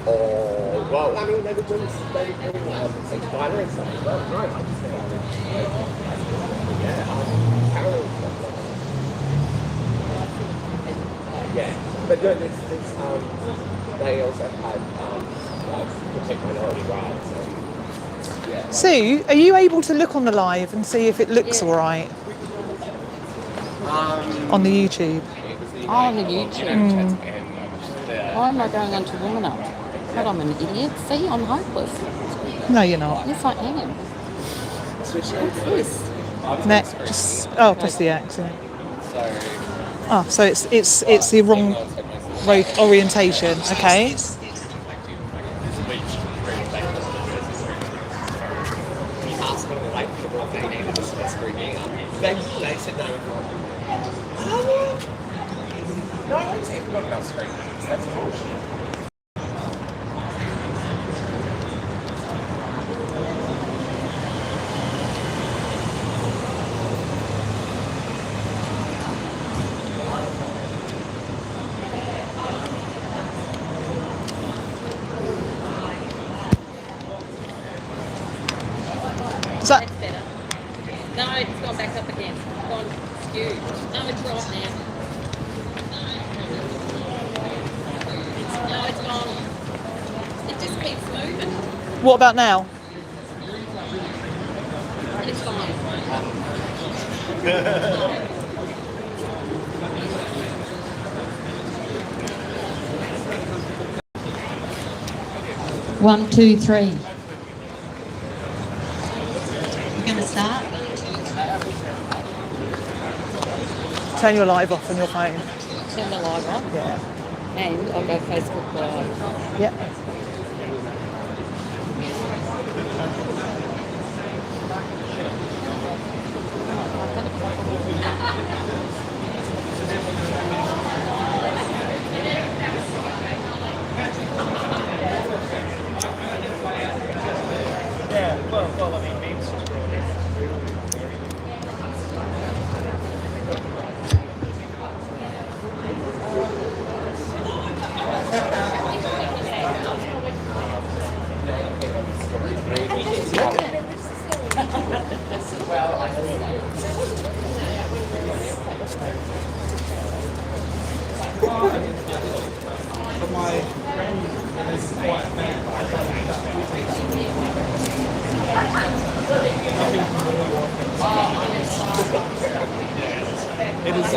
Oh, well, I mean, they were doing binary and stuff as well, right? Yeah, but no, they also had protect minority rights. Yeah. Sue, are you able to look on the live and see if it looks all right on the YouTube? Oh, on the YouTube. Why am I going on to Womanhood? But I'm an idiot. See, I'm hopeless. No, you're not. Yes, I am. What's this? Next, just press the X. Yeah. Oh, so it's the wrong orientation. Okay. They said no. No, I won't say what about screen. That's bullshit. That's better. No, it's gone back up again. It's gone skewed. No, it's right now. No, it's gone. It just keeps moving. What about now? It's fine. One, two, three. Going to start? Turn your live off on your phone. Turn the live on? Yeah. And I'll go Facebook Live. Yep. Yeah, well, I mean, memes. It is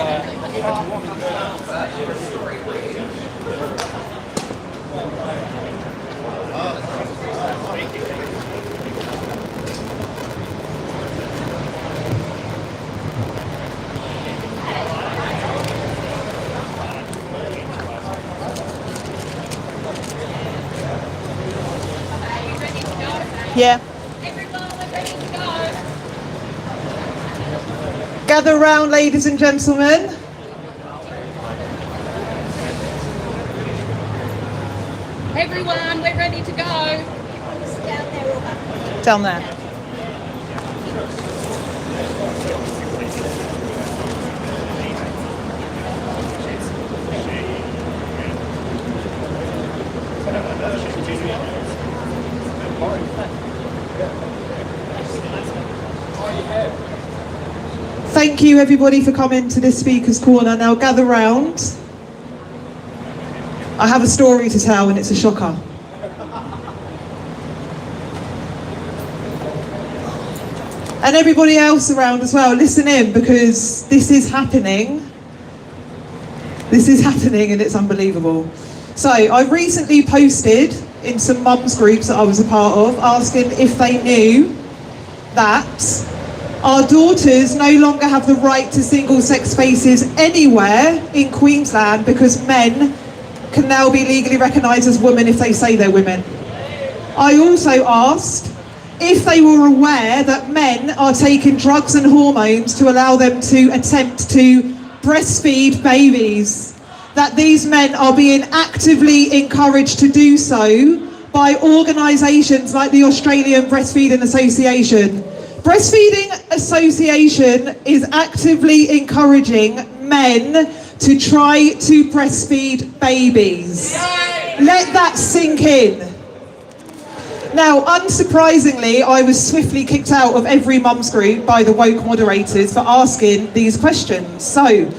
Yeah. Gather round, ladies and gentlemen. Everyone, we're ready to go. Down there. Thank you everybody for coming to this speaker's corner. Now gather round. I have a story to tell and it's a shocker. And everybody else around as well, listen in because this is happening. This is happening and it's unbelievable. So I recently posted in some mums groups that I was a part of asking if they knew that our daughters no longer have the right to single-sex spaces anywhere in Queensland because men can now be legally recognised as women if they say they're women. I also asked if they were aware that men are taking drugs and hormones to allow them to attempt to breastfeed babies, that these men are being actively encouraged to do so by organisations like the Australian Breastfeeding Association. Breastfeeding Association is actively encouraging men to try to breastfeed babies. Let that sink in. Now, unsurprisingly, I was swiftly kicked out of every mum's group by the woke moderators for asking these questions. So,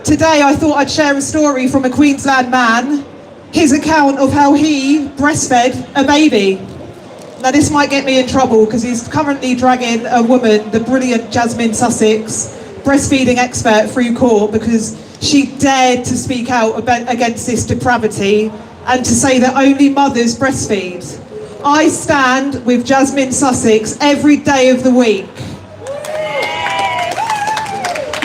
today I thought I'd share a story from a Queensland man, his account of how he breastfed a baby. Now, this might get me in trouble because he's currently dragging a woman, the brilliant Jasmine Sussex, breastfeeding expert, through court because she dared to speak out against this depravity and to say that only mothers breastfeed. I stand with Jasmine Sussex every day of the week.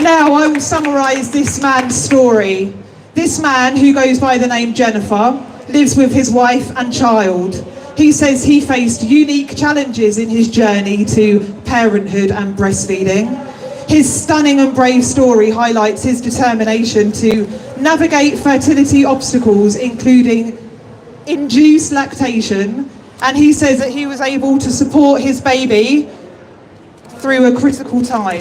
Now I will summarise this man's story. This man, who goes by the name Jennifer, lives with his wife and child. He says he faced unique challenges in his journey to parenthood and breastfeeding. His stunning and brave story highlights his determination to navigate fertility obstacles, including induced lactation, and he says that he was able to support his baby through a critical time.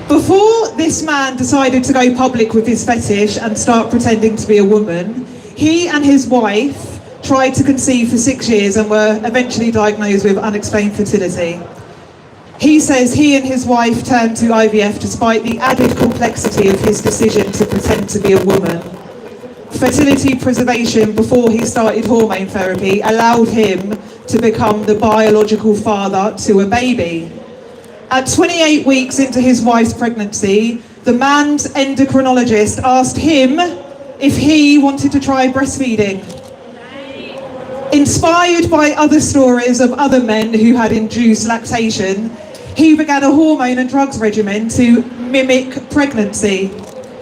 Before this man decided to go public with his fetish and start pretending to be a woman, he and his wife tried to conceive for 6 years and were eventually diagnosed with unexplained fertility. He says he and his wife turned to IVF despite the added complexity of his decision to pretend to be a woman. Fertility preservation before he started hormone therapy allowed him to become the biological father to a baby. At 28 weeks into his wife's pregnancy, the man's endocrinologist asked him if he wanted to try breastfeeding. Inspired by other stories of other men who had induced lactation, he began a hormone and drugs regimen to mimic pregnancy,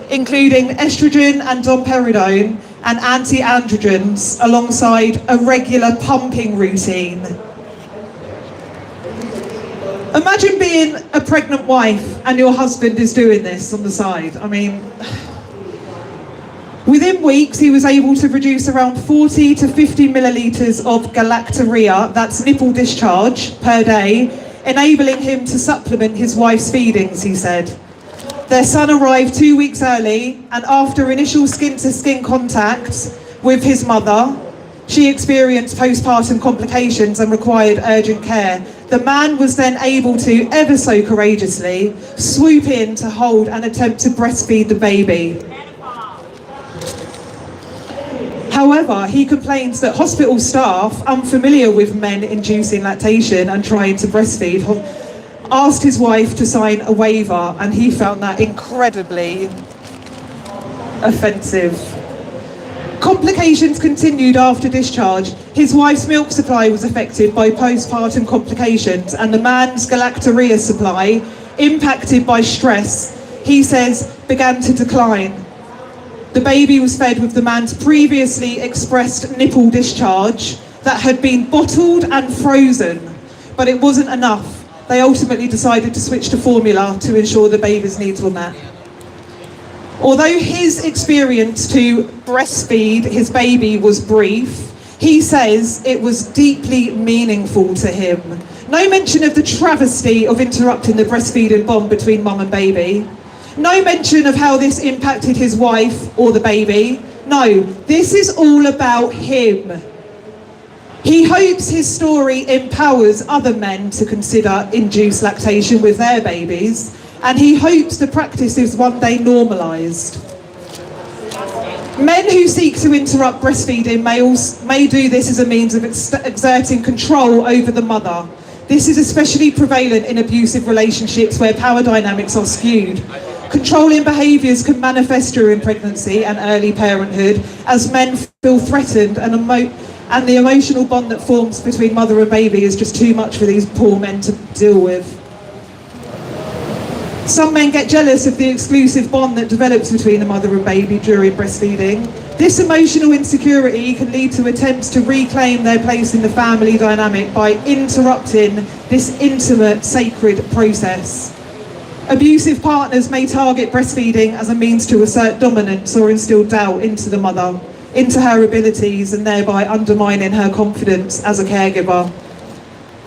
including estrogen and domperidone and anti-androgens alongside a regular pumping routine. Imagine being a pregnant wife and your husband is doing this on the side. I mean, within weeks he was able to produce around 40 to 50 millilitres of galactorrhea, that's nipple discharge, per day, enabling him to supplement his wife's feedings, he said. Their son arrived 2 weeks early, and after initial skin-to-skin contact with his mother, she experienced postpartum complications and required urgent care. The man was then able to, ever so courageously, swoop in to hold and attempt to breastfeed the baby. However, he complains that hospital staff, unfamiliar with men inducing lactation and trying to breastfeed, asked his wife to sign a waiver, and he found that incredibly offensive. Complications continued after discharge. His wife's milk supply was affected by postpartum complications, and the man's galactorrhea supply, impacted by stress, he says, began to decline. The baby was fed with the man's previously expressed nipple discharge that had been bottled and frozen, but it wasn't enough. They ultimately decided to switch to formula to ensure the baby's needs were met. Although his experience to breastfeed his baby was brief, he says it was deeply meaningful to him. No mention of the travesty of interrupting the breastfeeding bond between mum and baby. No mention of how this impacted his wife or the baby. No, this is all about him. He hopes his story empowers other men to consider induced lactation with their babies, and he hopes the practice is one day normalised. Men who seek to interrupt breastfeeding may do this as a means of exerting control over the mother. This is especially prevalent in abusive relationships where power dynamics are skewed. Controlling behaviours can manifest during pregnancy and early parenthood as men feel threatened, and the emotional bond that forms between mother and baby is just too much for these poor men to deal with. Some men get jealous of the exclusive bond that develops between the mother and baby during breastfeeding. This emotional insecurity can lead to attempts to reclaim their place in the family dynamic by interrupting this intimate, sacred process. Abusive partners may target breastfeeding as a means to assert dominance or instill doubt into the mother, into her abilities, and thereby undermining her confidence as a caregiver.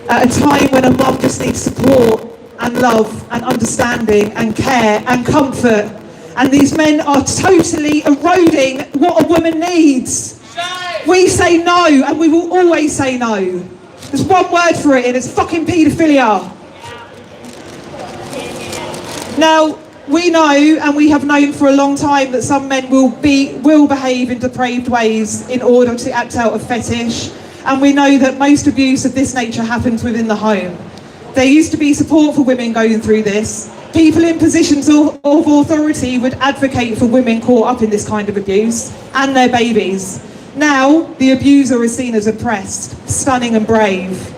At a time when a mum just needs support and love and understanding and care and comfort. And these men are totally eroding what a woman needs. We say no, and we will always say no. There's one word for it, and it's fucking paedophilia. Now, we know, and we have known for a long time, that some men will behave in depraved ways in order to act out a fetish. And we know that most abuse of this nature happens within the home. There used to be support for women going through this. People in positions of authority would advocate for women caught up in this kind of abuse and their babies. Now, the abuser is seen as oppressed, stunning and brave.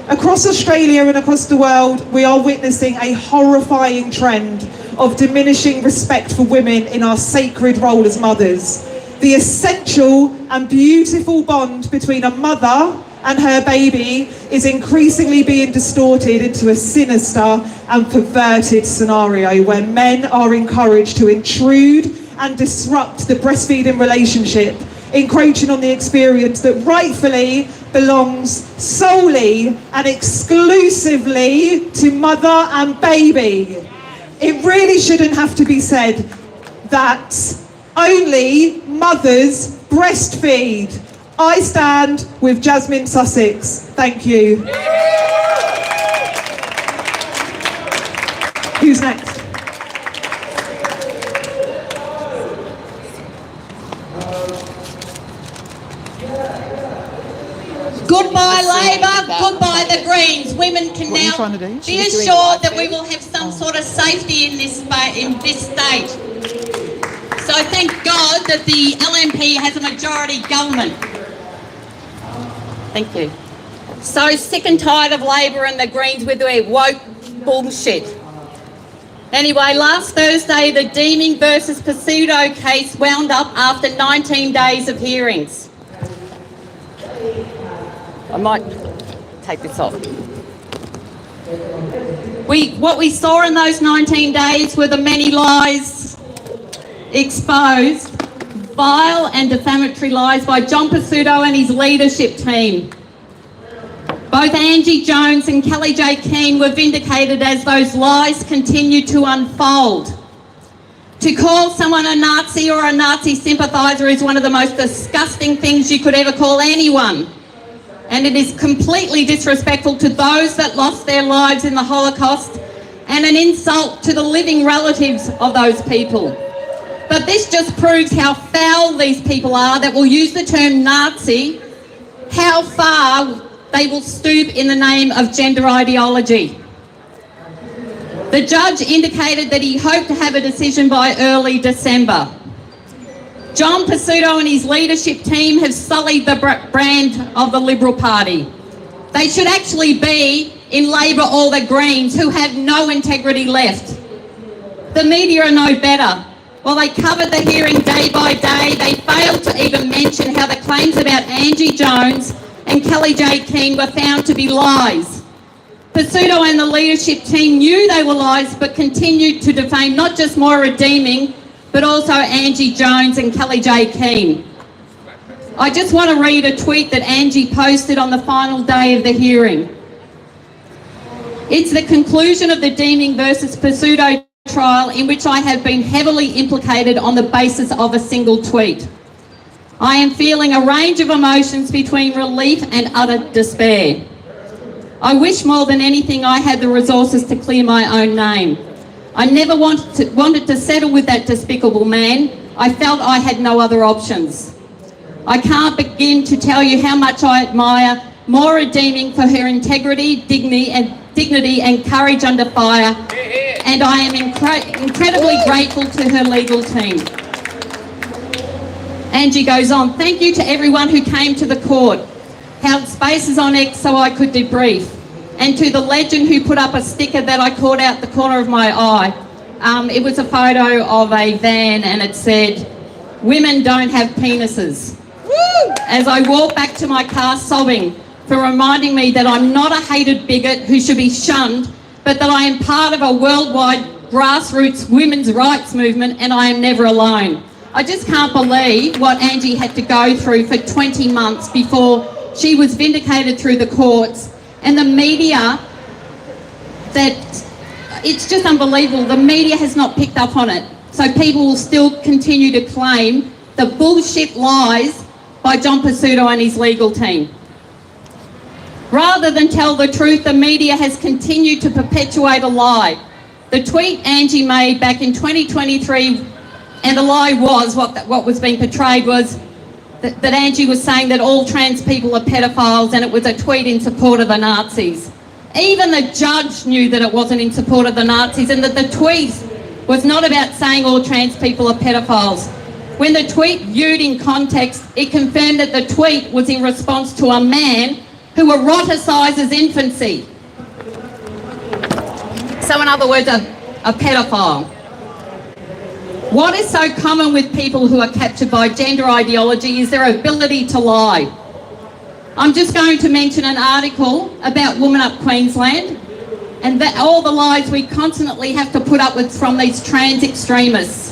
Across Australia and across the world, we are witnessing a horrifying trend of diminishing respect for women in our sacred role as mothers. The essential and beautiful bond between a mother and her baby is increasingly being distorted into a sinister and perverted scenario where men are encouraged to intrude and disrupt the breastfeeding relationship, encroaching on the experience that rightfully belongs solely and exclusively to mother and baby. It really shouldn't have to be said that only mothers breastfeed. I stand with Jasmine Sussex. Thank you. Who's next? Goodbye Labor, goodbye the Greens. Women can now be assured that we will have some sort of safety in this state. So thank God that the LNP has a majority government. Thank you. So sick and tired of Labor and the Greens with their woke bullshit. Anyway, last Thursday, the Deeming versus Pseudo case wound up after 19 days of hearings. I might take this off. What we saw in those 19 days were the many lies exposed, vile and defamatory lies by John Pseudo and his leadership team. Both Angie Jones and Kelly J. Keane were vindicated as those lies continued to unfold. To call someone a Nazi or a Nazi sympathiser is one of the most disgusting things you could ever call anyone. And it is completely disrespectful to those that lost their lives in the Holocaust and an insult to the living relatives of those people. But this just proves how foul these people are that will use the term Nazi, how far they will stoop in the name of gender ideology. The judge indicated that he hoped to have a decision by early December. John Pseudo and his leadership team have sullied the brand of the Liberal Party. They should actually be in Labor or the Greens, who have no integrity left. The media are no better. While they covered the hearing day by day, they failed to even mention how the claims about Angie Jones and Kelly J. Keane were found to be lies. Pseudo and the leadership team knew they were lies, but continued to defame not just Moira Deeming, but also Angie Jones and Kelly J. Keane. I just want to read a tweet that Angie posted on the final day of the hearing. It's the conclusion of the Deeming versus Pseudo trial in which I have been heavily implicated on the basis of a single tweet. I am feeling a range of emotions between relief and utter despair. I wish more than anything I had the resources to clear my own name. I never wanted to settle with that despicable man. I felt I had no other options. I can't begin to tell you how much I admire Moira Deeming for her integrity, dignity and courage under fire, and I am incredibly grateful to her legal team. Angie goes on, thank you to everyone who came to the court, held spaces on X so I could debrief, and to the legend who put up a sticker that I caught out the corner of my eye. It was a photo of a van and it said, "Women don't have penises." Woo! As I walked back to my car sobbing for reminding me that I'm not a hated bigot who should be shunned, but that I am part of a worldwide grassroots women's rights movement and I am never alone. I just can't believe what Angie had to go through for 20 months before she was vindicated through the courts, and the media that it's just unbelievable. The media has not picked up on it. So people will still continue to claim the bullshit lies by John Pizzuto and his legal team. Rather than tell the truth, the media has continued to perpetuate a lie. The tweet Angie made back in 2023, and the lie was, what was being portrayed was that Angie was saying that all trans people are pedophiles, and it was a tweet in support of the Nazis. Even the judge knew that it wasn't in support of the Nazis, and that the tweet was not about saying all trans people are pedophiles. When the tweet viewed in context, it confirmed that the tweet was in response to a man who eroticises infancy. So in other words, a pedophile. What is so common with people who are captured by gender ideology is their ability to lie. I'm just going to mention an article about Woman Up Queensland and that all the lies we constantly have to put up with from these trans extremists.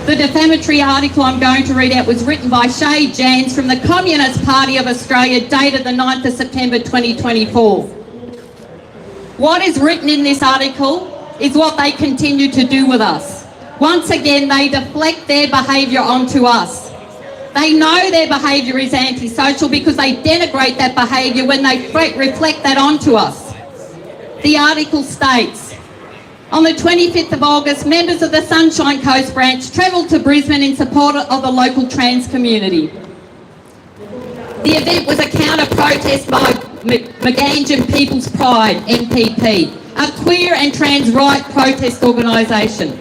The defamatory article I'm going to read out was written by Shay Jans from the Communist Party of Australia, dated the 9th of September 2024. What is written in this article is what they continue to do with us. Once again, they deflect their behaviour onto us. They know their behaviour is antisocial because they denigrate that behaviour when they reflect that onto us. The article states, on the 25th of August, members of the Sunshine Coast branch travelled to Brisbane in support of the local trans community. The event was a counter-protest by Maganjan People's Pride, MPP, a queer and trans right protest organisation,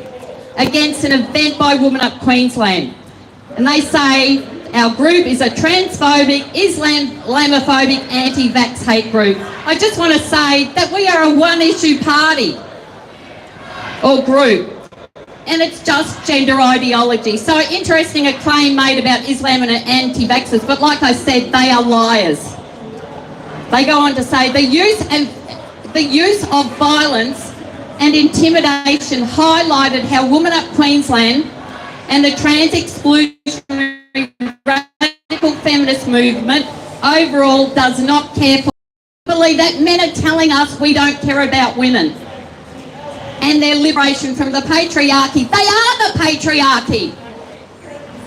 against an event by Woman Up Queensland. And they say our group is a transphobic, Islamophobic, anti-vax hate group. I just want to say that we are a one-issue party or group, and it's just gender ideology. So interesting, a claim made about Islam and anti-vaxxers, but like I said, they are liars. They go on to say the use of violence and intimidation highlighted how Woman Up Queensland and the trans exclusionary radical feminist movement overall does not care for. I believe that men are telling us we don't care about women and their liberation from the patriarchy. They are the patriarchy.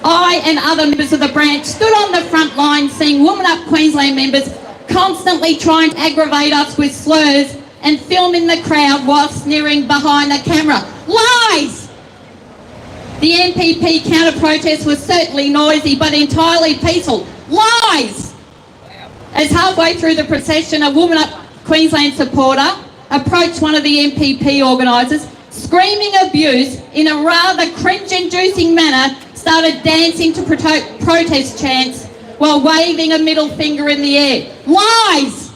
I and other members of the branch stood on the front line seeing Woman Up Queensland members constantly trying to aggravate us with slurs and filming the crowd while sneering behind the camera. Lies! The MPP counter-protest was certainly noisy but entirely peaceful. Lies! As halfway through the procession, a Woman Up Queensland supporter approached one of the MPP organisers, screaming abuse in a rather cringe-inducing manner, started dancing to protest chants while waving a middle finger in the air. Lies!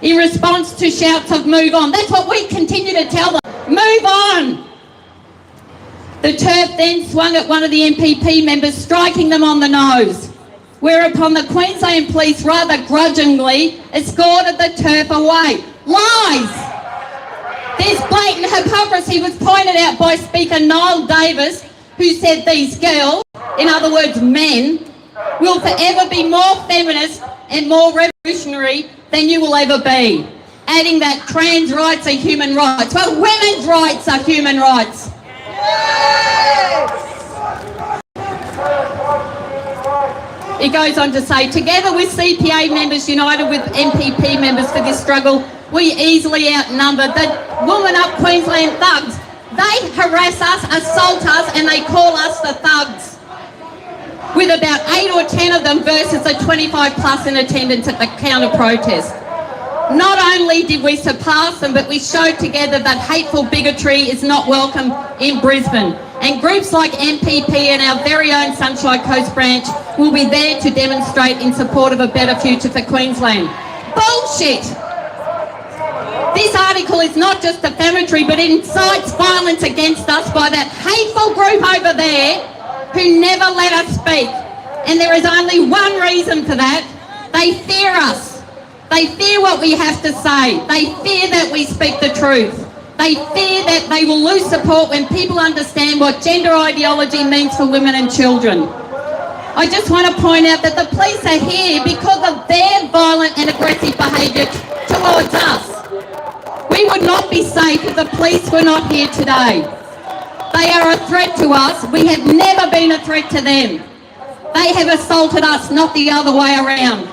In response to shouts of move on. That's what we continue to tell them. Move on! The turf then swung at one of the MPP members, striking them on the nose, whereupon the Queensland Police rather grudgingly escorted the turf away. Lies! This blatant hypocrisy was pointed out by Speaker Niall Davis, who said these girls, in other words men, will forever be more feminist and more revolutionary than you will ever be, adding that trans rights are human rights. Well, women's rights are human rights. It goes on to say, together with CPA members united with MPP members for this struggle, we easily outnumber the Woman Up Queensland thugs. They harass us, assault us, and they call us the thugs. With about 8 or 10 of them versus the 25 plus in attendance at the counter-protest. Not only did we surpass them, but we showed together that hateful bigotry is not welcome in Brisbane. And groups like MPP and our very own Sunshine Coast branch will be there to demonstrate in support of a better future for Queensland. Bullshit! This article is not just defamatory, but it incites violence against us by that hateful group over there who never let us speak. And there is only one reason for that. They fear us. They fear what we have to say. They fear that we speak the truth. They fear that they will lose support when people understand what gender ideology means for women and children. I just want to point out that the police are here because of their violent and aggressive behaviour towards us. We would not be safe if the police were not here today. They are a threat to us. We have never been a threat to them. They have assaulted us, not the other way around.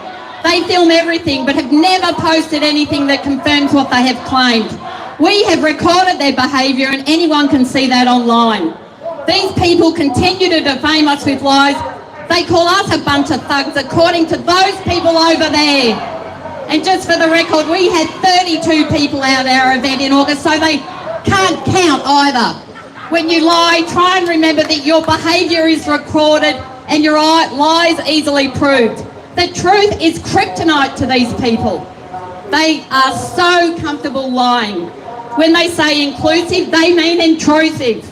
They film everything but have never posted anything that confirms what they have claimed. We have recorded their behaviour and anyone can see that online. These people continue to defame us with lies. They call us a bunch of thugs according to those people over there. And just for the record, we had 32 people at our event in August, so they can't count either. When you lie, try and remember that your behaviour is recorded and your lies easily proved. The truth is kryptonite to these people. They are so comfortable lying. When they say inclusive, they mean intrusive.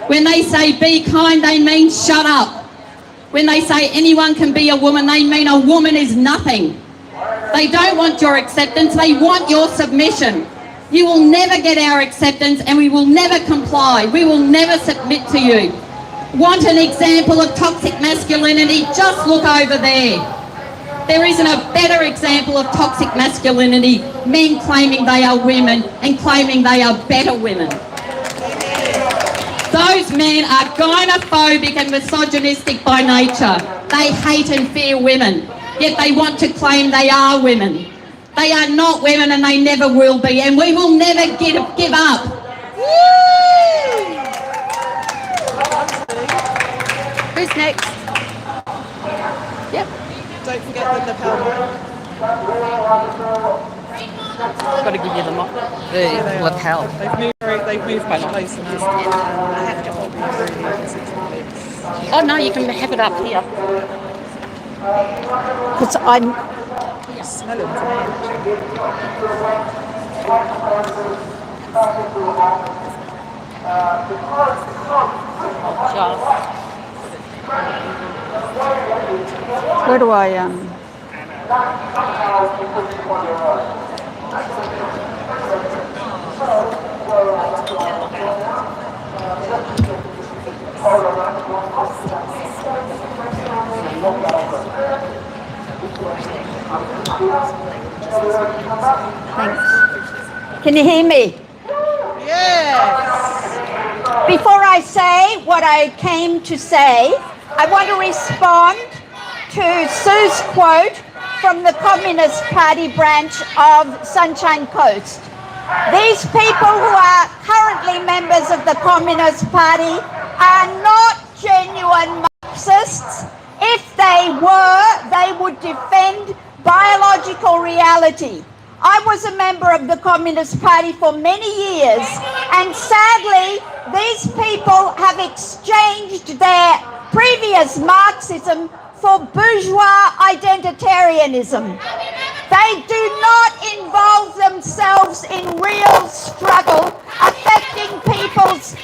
When they say be kind, they mean shut up. When they say anyone can be a woman, they mean a woman is nothing. They don't want your acceptance, they want your submission. You will never get our acceptance and we will never comply. We will never submit to you. Want an example of toxic masculinity? Just look over there. There isn't a better example of toxic masculinity, men claiming they are women and claiming they are better women. Those men are gynophobic and misogynistic by nature. They hate and fear women, yet they want to claim they are women. They are not women and they never will be, and we will never give up. Who's next? Yep. Don't forget the lapel. I've got to give you the lapel. They've moved much closer now. I have to hold my phone here because it's not fixed. Oh no, you can have it up here. Because I'm Smell it. where do I Thanks. Can you hear me? Yes. Before I say what I came to say, I want to respond to Sue's quote from the Communist Party branch of Sunshine Coast. These people who are currently members of the Communist Party are not genuine Marxists. If they were, they would defend biological reality. I was a member of the Communist Party for many years, and sadly, these people have exchanged their previous Marxism for bourgeois identitarianism. They do not involve themselves in real struggle affecting people's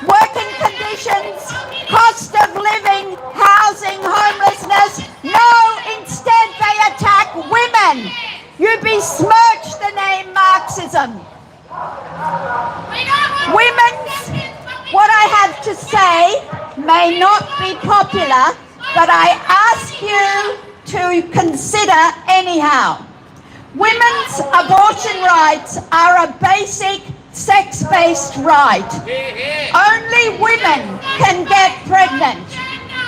working conditions, cost of living, housing, homelessness. No, instead they attack women. You besmirch the name Marxism. What I have to say may not be popular, but I ask you to consider anyhow. Women's abortion rights are a basic sex-based right. Only women can get pregnant.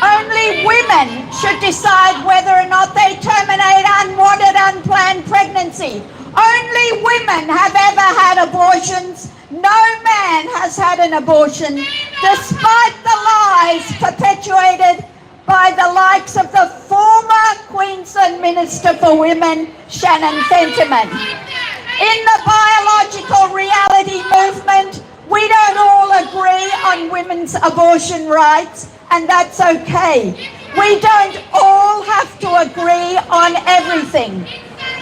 Only women should decide whether or not they terminate unwanted, unplanned pregnancy. Only women have ever had abortions. No man has had an abortion, despite the lies perpetuated by the likes of the former Queensland Minister for Women, Shannon Fentiman. In the biological reality movement, we don't all agree on women's abortion rights, and that's okay. We don't all have to agree on everything.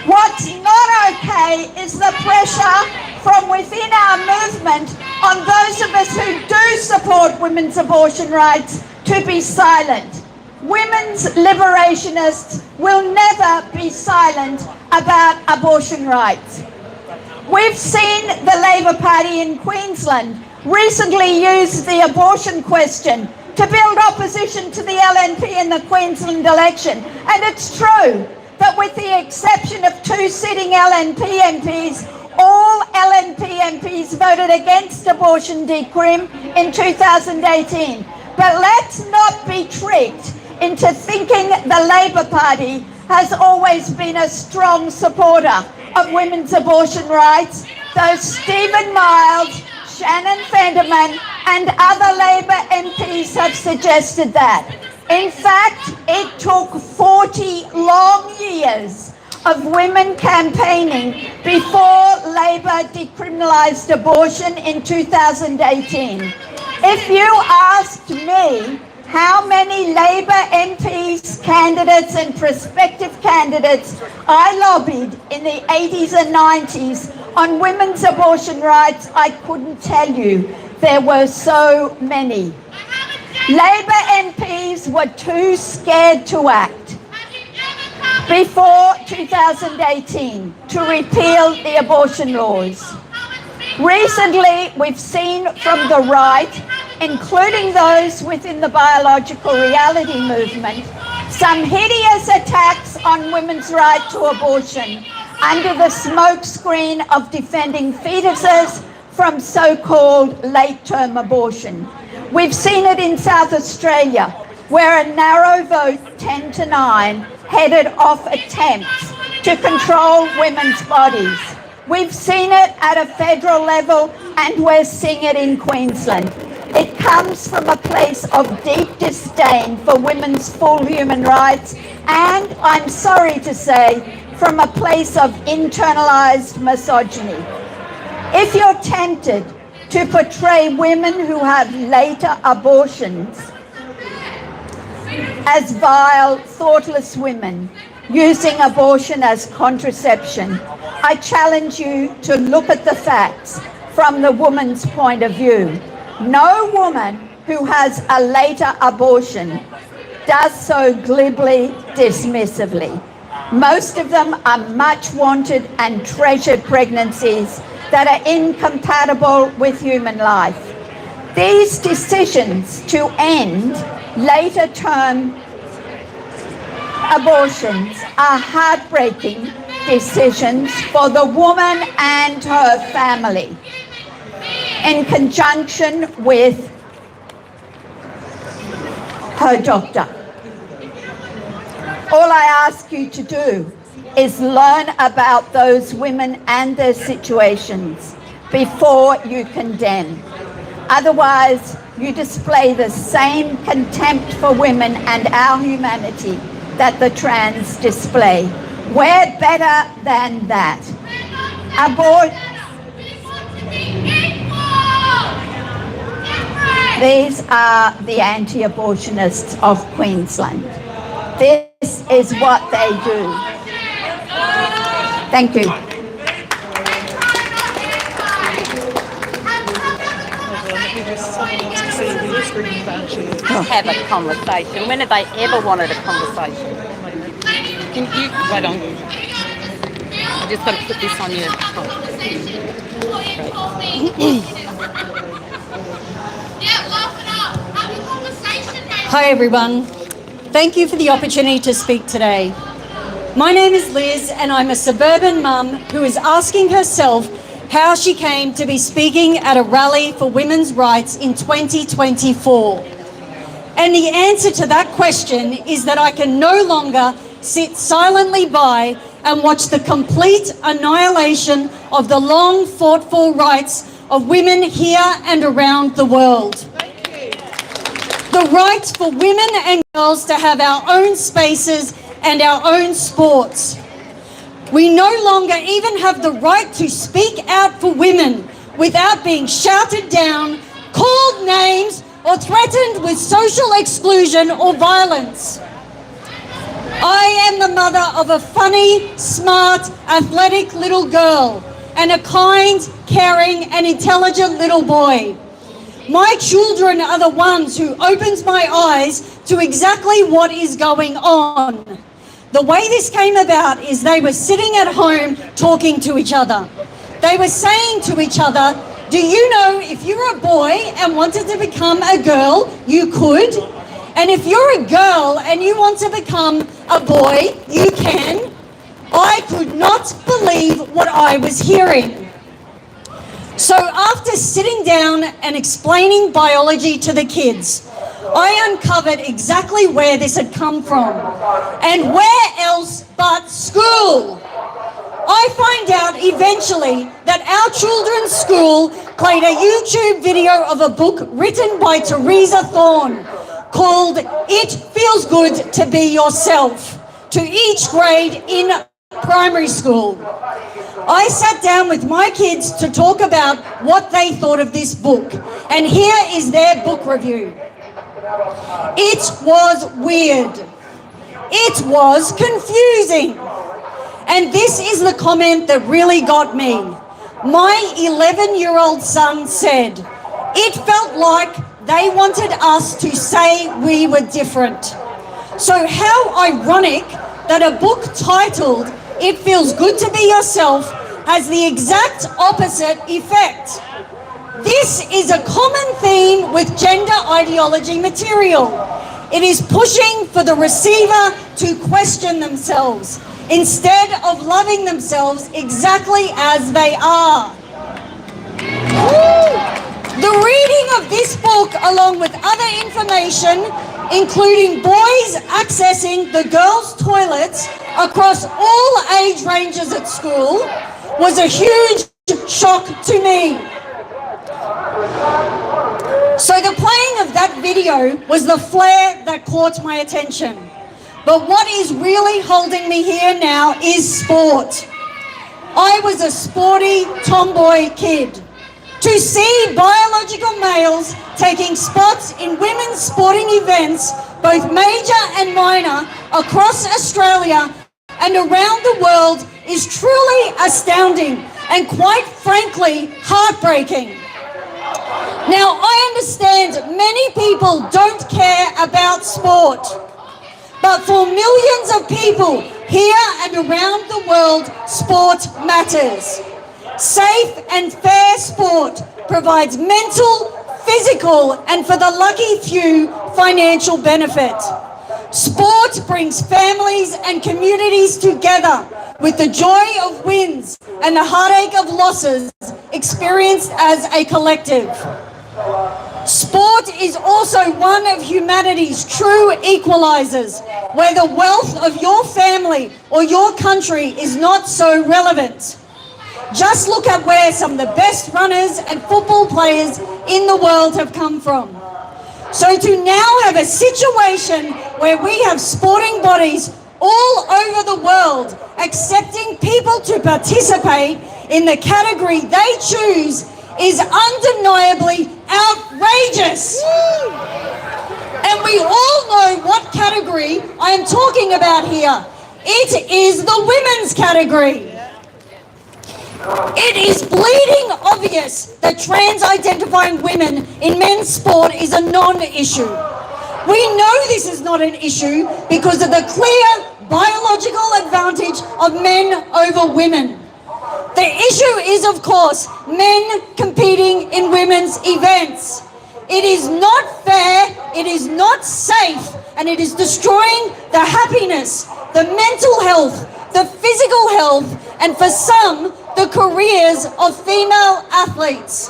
What's not okay is the pressure from within our movement on those of us who do support women's abortion rights to be silent. Women's liberationists will never be silent about abortion rights. We've seen the Labor Party in Queensland recently use the abortion question to build opposition to the LNP in the Queensland election. And it's true that with the exception of 2 sitting LNP MPs, All LNP MPs voted against abortion decrim in 2018. But let's not be tricked into thinking the Labor Party has always been a strong supporter of women's abortion rights, though Stephen Miles, Shannon Fenderman and other Labor MPs have suggested that. In fact, it took 40 long years of women campaigning before Labor decriminalised abortion in 2018. If you asked me how many Labor MPs, candidates and prospective candidates I lobbied in the 80s and 90s on women's abortion rights, I couldn't tell you. There were so many. Labor MPs were too scared to act before 2018 to repeal the abortion laws. Recently, we've seen from the right, including those within the biological reality movement, some hideous attacks on women's right to abortion under the smokescreen of defending fetuses from so-called late-term abortion. We've seen it in South Australia, where a narrow vote, 10-9, headed off attempts to control women's bodies. We've seen it at a federal level, and we're seeing it in Queensland. It comes from a place of deep disdain for women's full human rights, and I'm sorry to say, from a place of internalised misogyny. If you're tempted to portray women who have later abortions as vile, thoughtless women using abortion as contraception, I challenge you to look at the facts from the woman's point of view. No woman who has a later abortion does so glibly, dismissively. Most of them are much wanted and treasured pregnancies that are incompatible with human life. These decisions to end later term abortions are heartbreaking decisions for the woman and her family, in conjunction with her doctor. All I ask you to do is learn about those women and their situations before you condemn. Otherwise, you display the same contempt for women and our humanity that the trans display. We're better than that. These are the anti-abortionists of Queensland. This is what they do. Thank you. Have a conversation. When have they ever wanted a conversation? Can you wait on? I just got to put this on your. Hi everyone. Thank you for the opportunity to speak today. My name is Liz and I'm a suburban mum who is asking herself how she came to be speaking at a rally for women's rights in 2024. And the answer to that question is that I can no longer sit silently by and watch the complete annihilation of the long fought for rights of women here and around the world. The right for women and girls to have our own spaces and our own sports. We no longer even have the right to speak out for women without being shouted down, called names, or threatened with social exclusion or violence. I am the mother of a funny, smart, athletic little girl and a kind, caring and intelligent little boy. My children are the ones who opens my eyes to exactly what is going on. The way this came about is they were sitting at home talking to each other. They were saying to each other, do you know if you're a boy and wanted to become a girl, you could? And if you're a girl and you want to become a boy, you can. I could not believe what I was hearing. So after sitting down and explaining biology to the kids, I uncovered exactly where this had come from. And where else but school? I find out eventually that our children's school played a YouTube video of a book written by Teresa Thorne called It Feels Good to Be Yourself to each grade in primary school. I sat down with my kids to talk about what they thought of this book, and here is their book review. It was weird. It was confusing. And this is the comment that really got me. My 11-year-old son said, it felt like they wanted us to say we were different. So how ironic that a book titled It Feels Good to Be Yourself has the exact opposite effect. This is a common theme with gender ideology material. It is pushing for the receiver to question themselves instead of loving themselves exactly as they are. The reading of this book, along with other information, including boys accessing the girls' toilets across all age ranges at school, was a huge shock to me. So the playing of that video was the flare that caught my attention. But what is really holding me here now is sport. I was a sporty tomboy kid. To see biological males taking spots in women's sporting events, both major and minor, across Australia and around the world is truly astounding and, quite frankly, heartbreaking. Now, I understand many people don't care about sport, but for millions of people here and around the world, sport matters. Safe and fair sport provides mental, physical, and for the lucky few, financial benefit. Sport brings families and communities together with the joy of wins and the heartache of losses experienced as a collective. Sport is also one of humanity's true equalizers, where the wealth of your family or your country is not so relevant. Just look at where some of the best runners and football players in the world have come from. So to now have a situation where we have sporting bodies all over the world accepting people to participate in the category they choose is undeniably outrageous. And we all know what category I am talking about here. It is the women's category. It is bleeding obvious that trans-identifying women in men's sport is a non-issue. We know this is not an issue because of the clear biological advantage of men over women. The issue is, of course, men competing in women's events. It is not fair, it is not safe, and it is destroying the happiness, the mental health, the physical health, and for some, the careers of female athletes.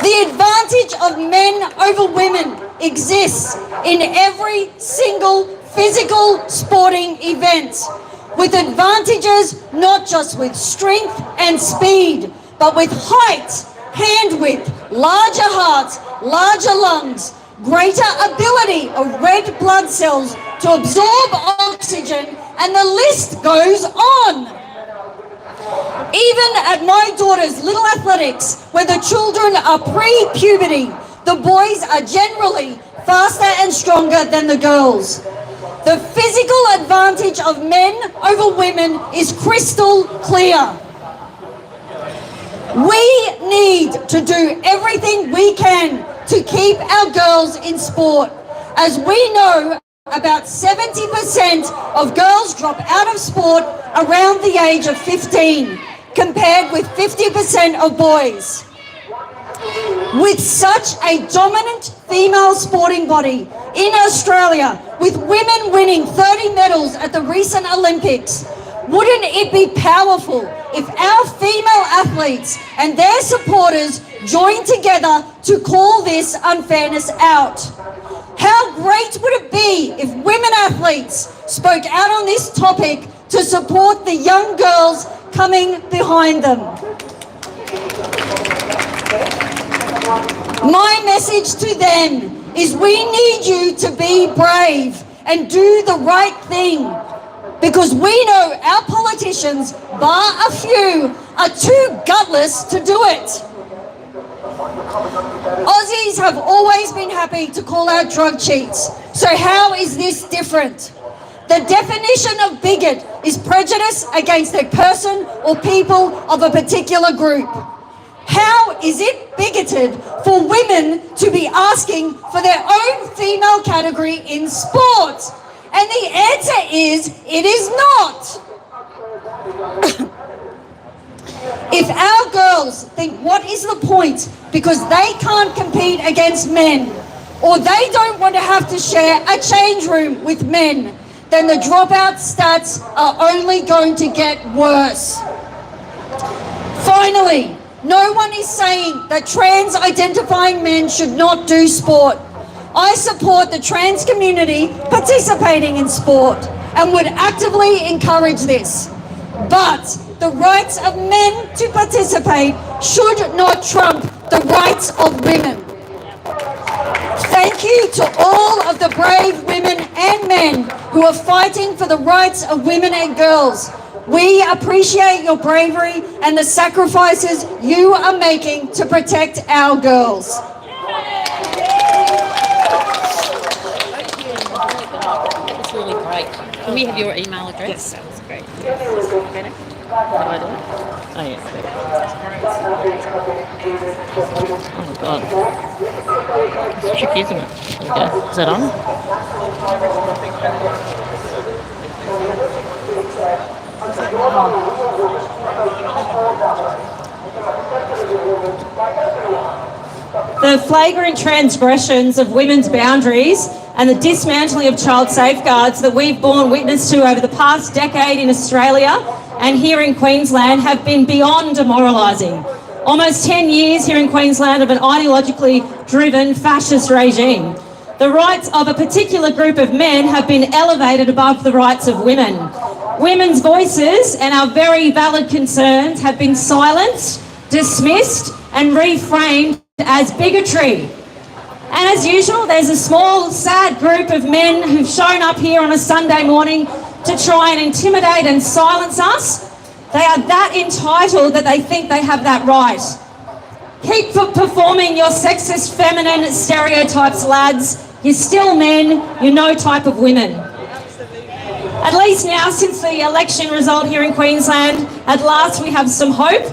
The advantage of men over women exists in every single physical sporting event, with advantages not just with strength and speed, but with height, hand width, larger hearts, larger lungs, greater ability of red blood cells to absorb oxygen, and the list goes on. Even at my daughter's Little Athletics, where the children are pre-puberty, the boys are generally faster and stronger than the girls. The physical advantage of men over women is crystal clear. We need to do everything we can to keep our girls in sport, as we know about 70% of girls drop out of sport around the age of 15, compared with 50% of boys. With such a dominant female sporting body, in Australia, with women winning 30 medals at the recent Olympics, wouldn't it be powerful if our female athletes and their supporters joined together to call this unfairness out? How great would it be if women athletes spoke out on this topic to support the young girls coming behind them? My message to them is we need you to be brave and do the right thing, because we know our politicians, bar a few, are too gutless to do it. Aussies have always been happy to call out drug cheats, so how is this different? The definition of bigot is prejudice against a person or people of a particular group. How is it bigoted for women to be asking for their own female category in sport? And the answer is, it is not. If our girls think what is the point because they can't compete against men, or they don't want to have to share a change room with men, then the dropout stats are only going to get worse. Finally, no one is saying that trans-identifying men should not do sport. I support the trans community participating in sport and would actively encourage this. But the rights of men to participate should not trump the rights of women. Thank you to all of the brave women and men who are fighting for the rights of women and girls. We appreciate your bravery and the sacrifices you are making to protect our girls. That's really great. Can we have your email address? Yes. That's great. Get it? How do I do it? Oh, yes. Oh, God. It's tricky, isn't it? There we go. Is that on? The flagrant transgressions of women's boundaries and the dismantling of child safeguards that we've borne witness to over the past decade in Australia and here in Queensland have been beyond demoralising. Almost 10 years here in Queensland of an ideologically driven fascist regime. The rights of a particular group of men have been elevated above the rights of women. Women's voices and our very valid concerns have been silenced, dismissed and reframed as bigotry. And as usual, there's a small, sad group of men who've shown up here on a Sunday morning to try and intimidate and silence us. They are that entitled that they think they have that right. Keep performing your sexist, feminine stereotypes, lads. You're still men, you're no type of women. At least now, since the election result here in Queensland, at last we have some hope.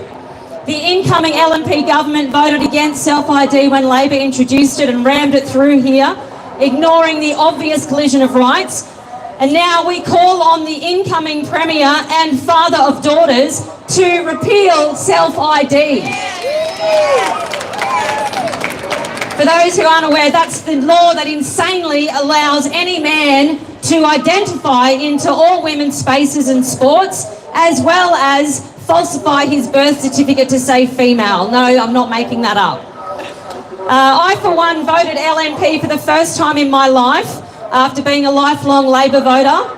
The incoming LNP government voted against self-ID when Labor introduced it and rammed it through here, ignoring the obvious collision of rights. And now we call on the incoming Premier and father of daughters to repeal self-ID. For those who aren't aware, that's the law that insanely allows any man to identify into all women's spaces and sports, as well as falsify his birth certificate to say female. No, I'm not making that up. I, for one, voted LNP for the first time in my life after being a lifelong Labor voter.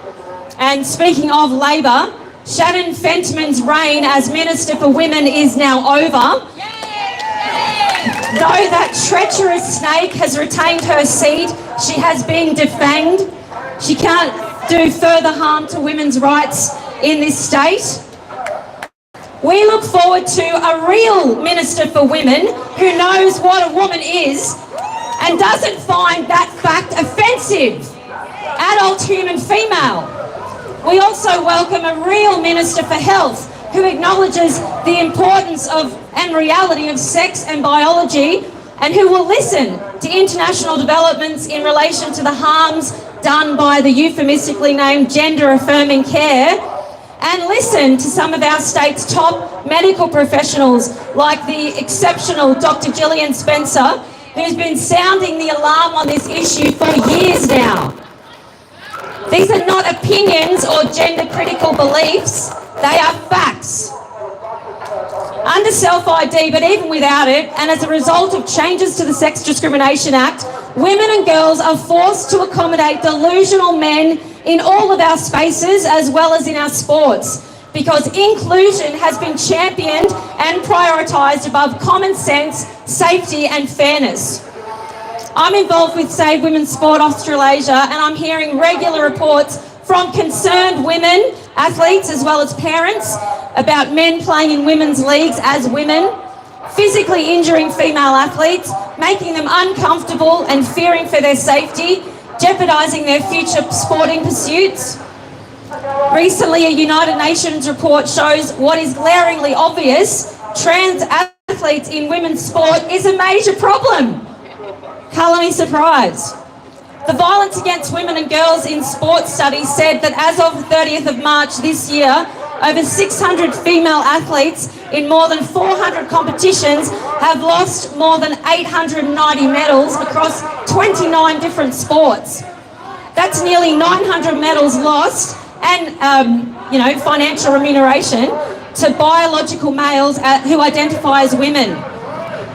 And speaking of Labor, Shannon Fentman's reign as Minister for Women is now over. Though that treacherous snake has retained her seat, she has been defanged. She can't do further harm to women's rights in this state. We look forward to a real Minister for Women who knows what a woman is and doesn't find that fact offensive. Adult human female. We also welcome a real Minister for Health who acknowledges the importance of and reality of sex and biology, and who will listen to international developments in relation to the harms done by the euphemistically named gender-affirming care, and listen to some of our state's top medical professionals like the exceptional Dr. Gillian Spencer who's been sounding the alarm on this issue for years now. These are not opinions or gender-critical beliefs, they are facts. Under self-ID, but even without it, and as a result of changes to the Sex Discrimination Act, women and girls are forced to accommodate delusional men in all of our spaces as well as in our sports, because inclusion has been championed and prioritised above common sense, safety and fairness. I'm involved with Save Women's Sport Australasia, and I'm hearing regular reports from concerned women, athletes as well as parents, about men playing in women's leagues as women, physically injuring female athletes, making them uncomfortable and fearing for their safety, jeopardising their future sporting pursuits. Recently, a United Nations report shows what is glaringly obvious: trans athletes in women's sport is a major problem. Colour me surprised. The Violence Against Women and Girls in Sports study said that as of the 30th of March this year, over 600 female athletes in more than 400 competitions have lost more than 890 medals across 29 different sports. That's nearly 900 medals lost and, financial remuneration to biological males who identify as women.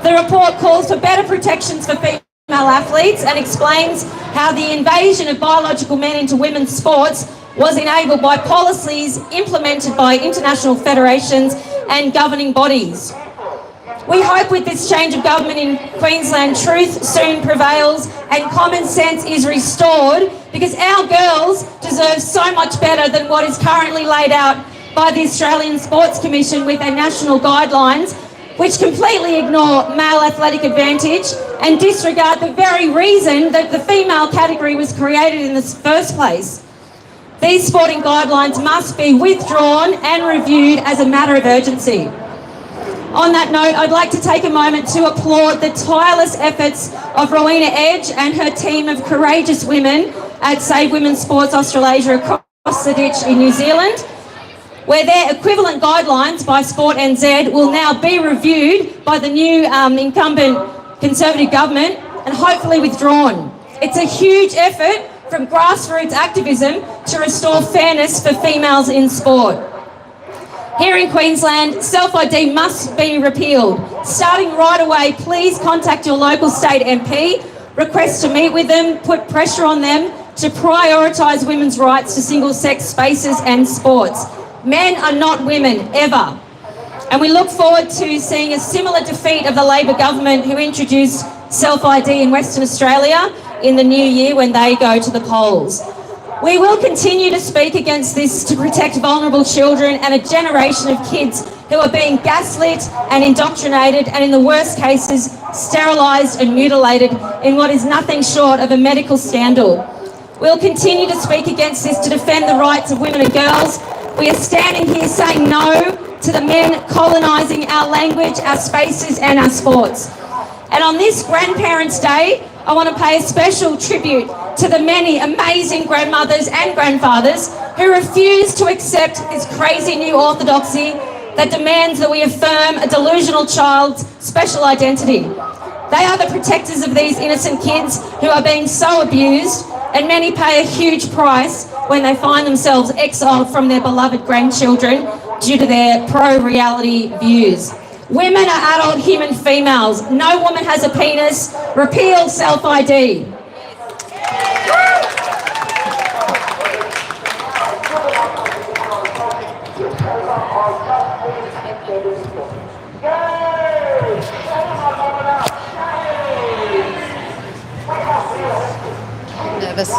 The report calls for better protections for female athletes and explains how the invasion of biological men into women's sports was enabled by policies implemented by international federations and governing bodies. We hope with this change of government in Queensland, truth soon prevails and common sense is restored, because our girls deserve so much better than what is currently laid out by the Australian Sports Commission with their national guidelines, which completely ignore male athletic advantage and disregard the very reason that the female category was created in the first place. These sporting guidelines must be withdrawn and reviewed as a matter of urgency. On that note, I'd like to take a moment to applaud the tireless efforts of Rowena Edge and her team of courageous women at Save Women's Sports Australasia across the ditch in New Zealand, where their equivalent guidelines by Sport NZ will now be reviewed by the new incumbent Conservative government and hopefully withdrawn. It's a huge effort from grassroots activism to restore fairness for females in sport. Here in Queensland, self-ID must be repealed. Starting right away, please contact your local state MP, request to meet with them, put pressure on them to prioritise women's rights to single-sex spaces and sports. Men are not women, ever. And we look forward to seeing a similar defeat of the Labor government who introduced self-ID in Western Australia in the new year when they go to the polls. We will continue to speak against this to protect vulnerable children and a generation of kids who are being gaslit and indoctrinated and, in the worst cases, sterilised and mutilated in what is nothing short of a medical scandal. We'll continue to speak against this to defend the rights of women and girls. We are standing here saying no to the men colonising our language, our spaces and our sports. And on this Grandparents' Day, I want to pay a special tribute to the many amazing grandmothers and grandfathers who refuse to accept this crazy new orthodoxy that demands that we affirm a delusional child's special identity. They are the protectors of these innocent kids who are being so abused, and many pay a huge price when they find themselves exiled from their beloved grandchildren due to their pro-reality views. Women are adult human females. No woman has a penis. Repeal self-ID. Nervous.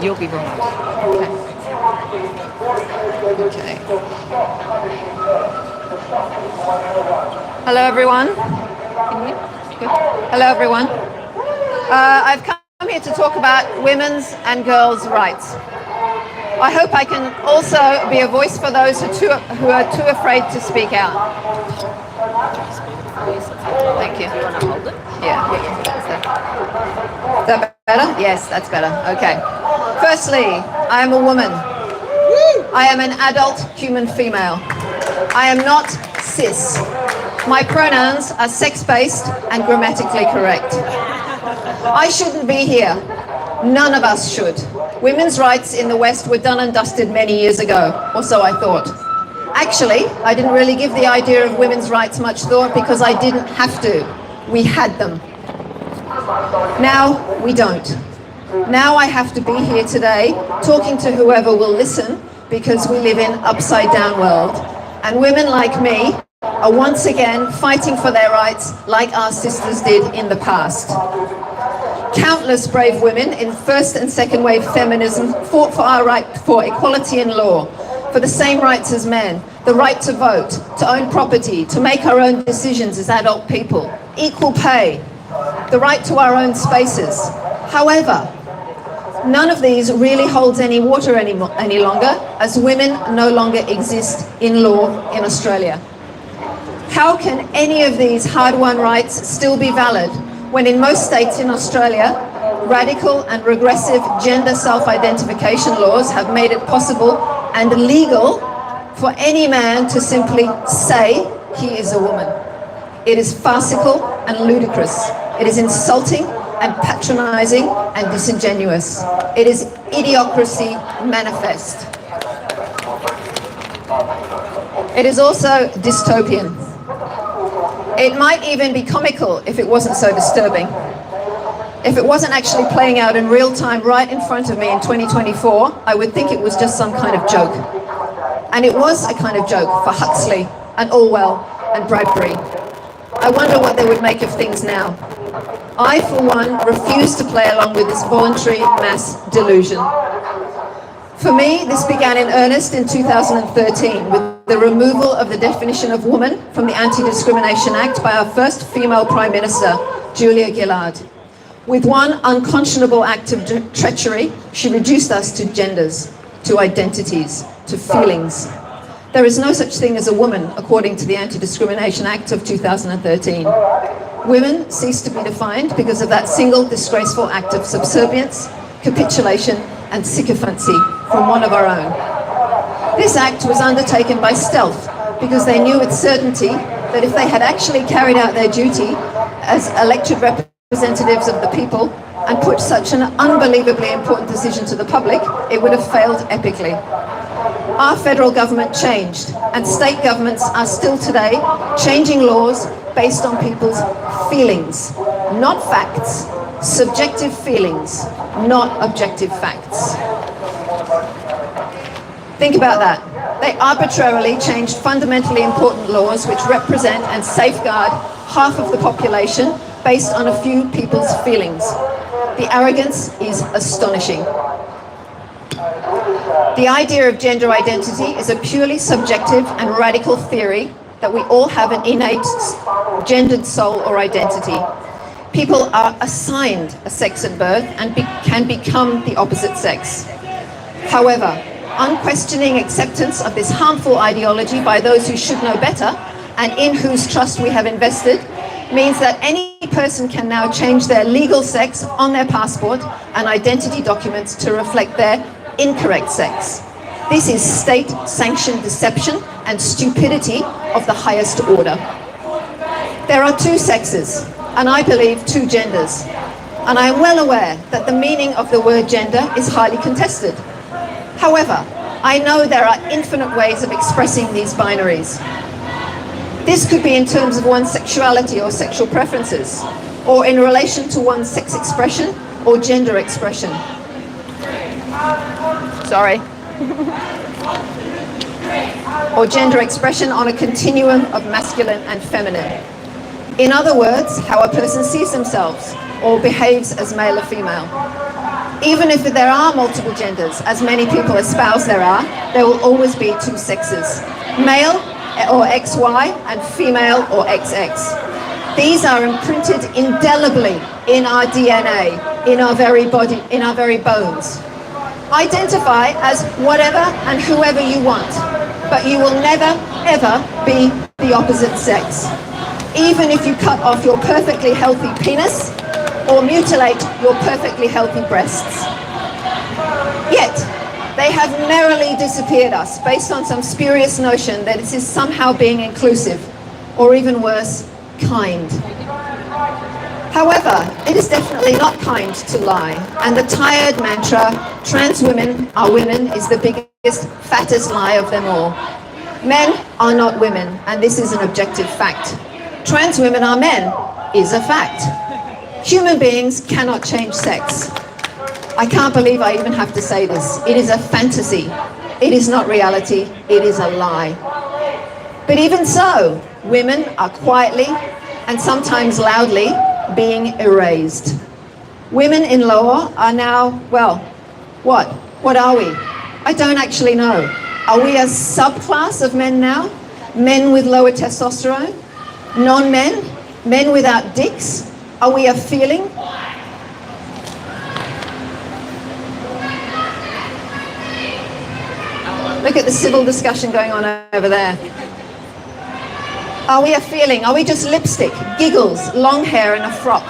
You'll be right. Okay. Hello, everyone. Can you hear? Good. Hello, everyone. I've come here to talk about women's and girls' rights. I hope I can also be a voice for those who are too afraid to speak out. Thank you. You want to hold it? Yeah. Is that better? Yes, that's better. Okay. Firstly, I am a woman. I am an adult human female. I am not cis. My pronouns are sex-based and grammatically correct. I shouldn't be here. None of us should. Women's rights in the West were done and dusted many years ago, or so I thought. Actually, I didn't really give the idea of women's rights much thought because I didn't have to. We had them. Now we don't. Now I have to be here today talking to whoever will listen because we live in an upside-down world. And women like me are once again fighting for their rights like our sisters did in the past. Countless brave women in first and second wave feminism fought for our right for equality in law, for the same rights as men, the right to vote, to own property, to make our own decisions as adult people, equal pay, the right to our own spaces. However, none of these really holds any water any longer, as women no longer exist in law in Australia. How can any of these hard-won rights still be valid when in most states in Australia, radical and regressive gender self-identification laws have made it possible and legal for any man to simply say he is a woman? It is farcical and ludicrous. It is insulting and patronising and disingenuous. It is idiocracy manifest. It is also dystopian. It might even be comical if it wasn't so disturbing. If it wasn't actually playing out in real time right in front of me in 2024, I would think it was just some kind of joke. And it was a kind of joke for Huxley and Orwell and Bradbury. I wonder what they would make of things now. I, for one, refuse to play along with this voluntary mass delusion. For me, this began in earnest in 2013 with the removal of the definition of woman from the Anti-Discrimination Act by our first female Prime Minister, Julia Gillard. With one unconscionable act of treachery, she reduced us to genders, to identities, to feelings. There is no such thing as a woman, according to the Anti-Discrimination Act of 2013. Women cease to be defined because of that single disgraceful act of subservience, capitulation, and sycophancy from one of our own. This act was undertaken by stealth because they knew with certainty that if they had actually carried out their duty as elected representatives of the people and put such an unbelievably important decision to the public, it would have failed epically. Our federal government changed, and state governments are still today changing laws based on people's feelings, not facts, subjective feelings, not objective facts. Think about that. They arbitrarily changed fundamentally important laws which represent and safeguard half of the population based on a few people's feelings. The arrogance is astonishing. The idea of gender identity is a purely subjective and radical theory that we all have an innate gendered soul or identity. People are assigned a sex at birth and can become the opposite sex. However, unquestioning acceptance of this harmful ideology by those who should know better and in whose trust we have invested means that any person can now change their legal sex on their passport and identity documents to reflect their incorrect sex. This is state-sanctioned deception and stupidity of the highest order. There are two sexes, and I believe two genders. And I am well aware that the meaning of the word gender is highly contested. However, I know there are infinite ways of expressing these binaries. This could be in terms of one's sexuality or sexual preferences, or in relation to one's sex expression or gender expression. Sorry. Or gender expression on a continuum of masculine and feminine. In other words, how a person sees themselves or behaves as male or female. Even if there are multiple genders, as many people espouse there will always be two sexes, male or XY and female or XX. These are imprinted indelibly in our DNA, in our very body, in our very bones. Identify as whatever and whoever you want, but you will never, ever be the opposite sex. Even if you cut off your perfectly healthy penis or mutilate your perfectly healthy breasts. Yet, they have merrily disappeared us based on some spurious notion that it is somehow being inclusive. or even worse, kind. However, it is definitely not kind to lie, and the tired mantra, trans women are women, is the biggest, fattest lie of them all. Men are not women, and this is an objective fact. Trans women are men is a fact. Human beings cannot change sex. I can't believe I even have to say this. It is a fantasy. It is not reality. It is a lie. But even so, women are quietly and sometimes loudly being erased. Women in law are now, well, what? What are we? I don't actually know. Are we a subclass of men now? Men with lower testosterone? Non-men? Men without dicks? Are we a feeling? Look at the civil discussion going on over there. Are we a feeling? Are we just lipstick, giggles, long hair and a frock?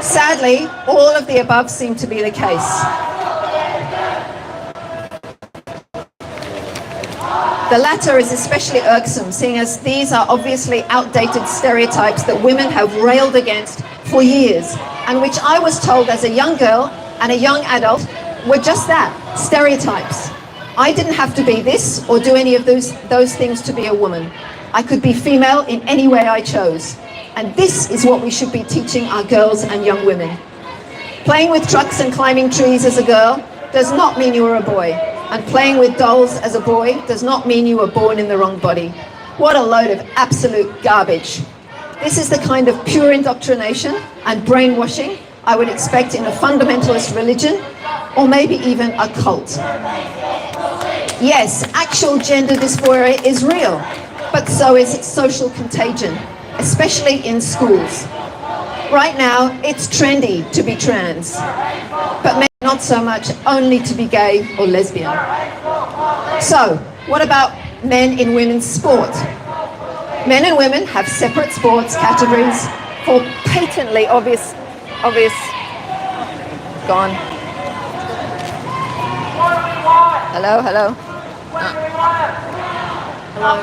Sadly, all of the above seem to be the case. The latter is especially irksome, seeing as these are obviously outdated stereotypes that women have railed against for years, and which I was told as a young girl and a young adult were just that, stereotypes. I didn't have to be this or do any of those things to be a woman. I could be female in any way I chose. And this is what we should be teaching our girls and young women. Playing with trucks and climbing trees as a girl does not mean you are a boy. And playing with dolls as a boy does not mean you were born in the wrong body. What a load of absolute garbage. This is the kind of pure indoctrination and brainwashing I would expect in a fundamentalist religion, or maybe even a cult. Yes, actual gender dysphoria is real, but so is social contagion, especially in schools. Right now, it's trendy to be trans, but maybe not so much only to be gay or lesbian. So, what about men in women's sport? Men and women have separate sports categories for patently obvious, gone. Hello, hello. Hello.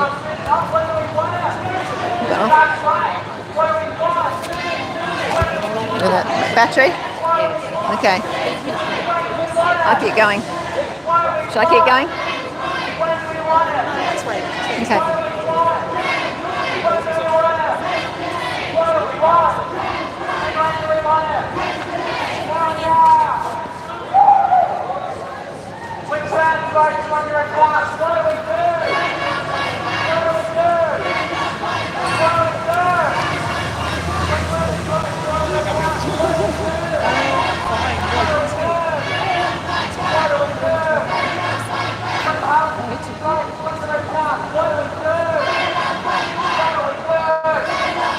Battery? Okay. I'll keep going. Should I keep going? Okay.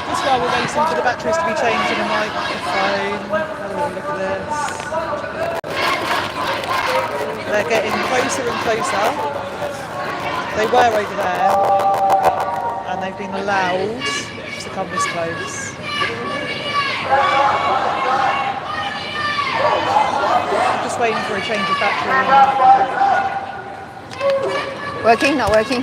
This is why we're waiting for the batteries to be changed in a microphone. Look at this. They're getting closer and closer. They were over there, and they've been allowed to come this close. I'm just waiting for a change of battery. Working? Not working?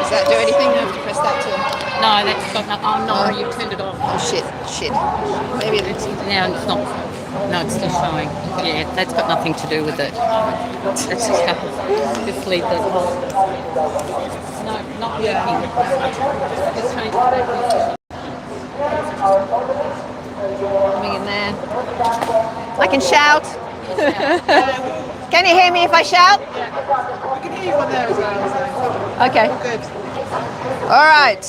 Does that do anything? I have to press that too. No, that's got nothing. Oh no, you've turned it off. Oh shit. Maybe it's... Now it's not. No, it's still showing. Yeah, that's got nothing to do with it. That's just leave the... No, not working. Just change the battery. Coming in there. I can shout. Can you hear me if I shout? We can hear you on there as well. So. Okay. All good. All right.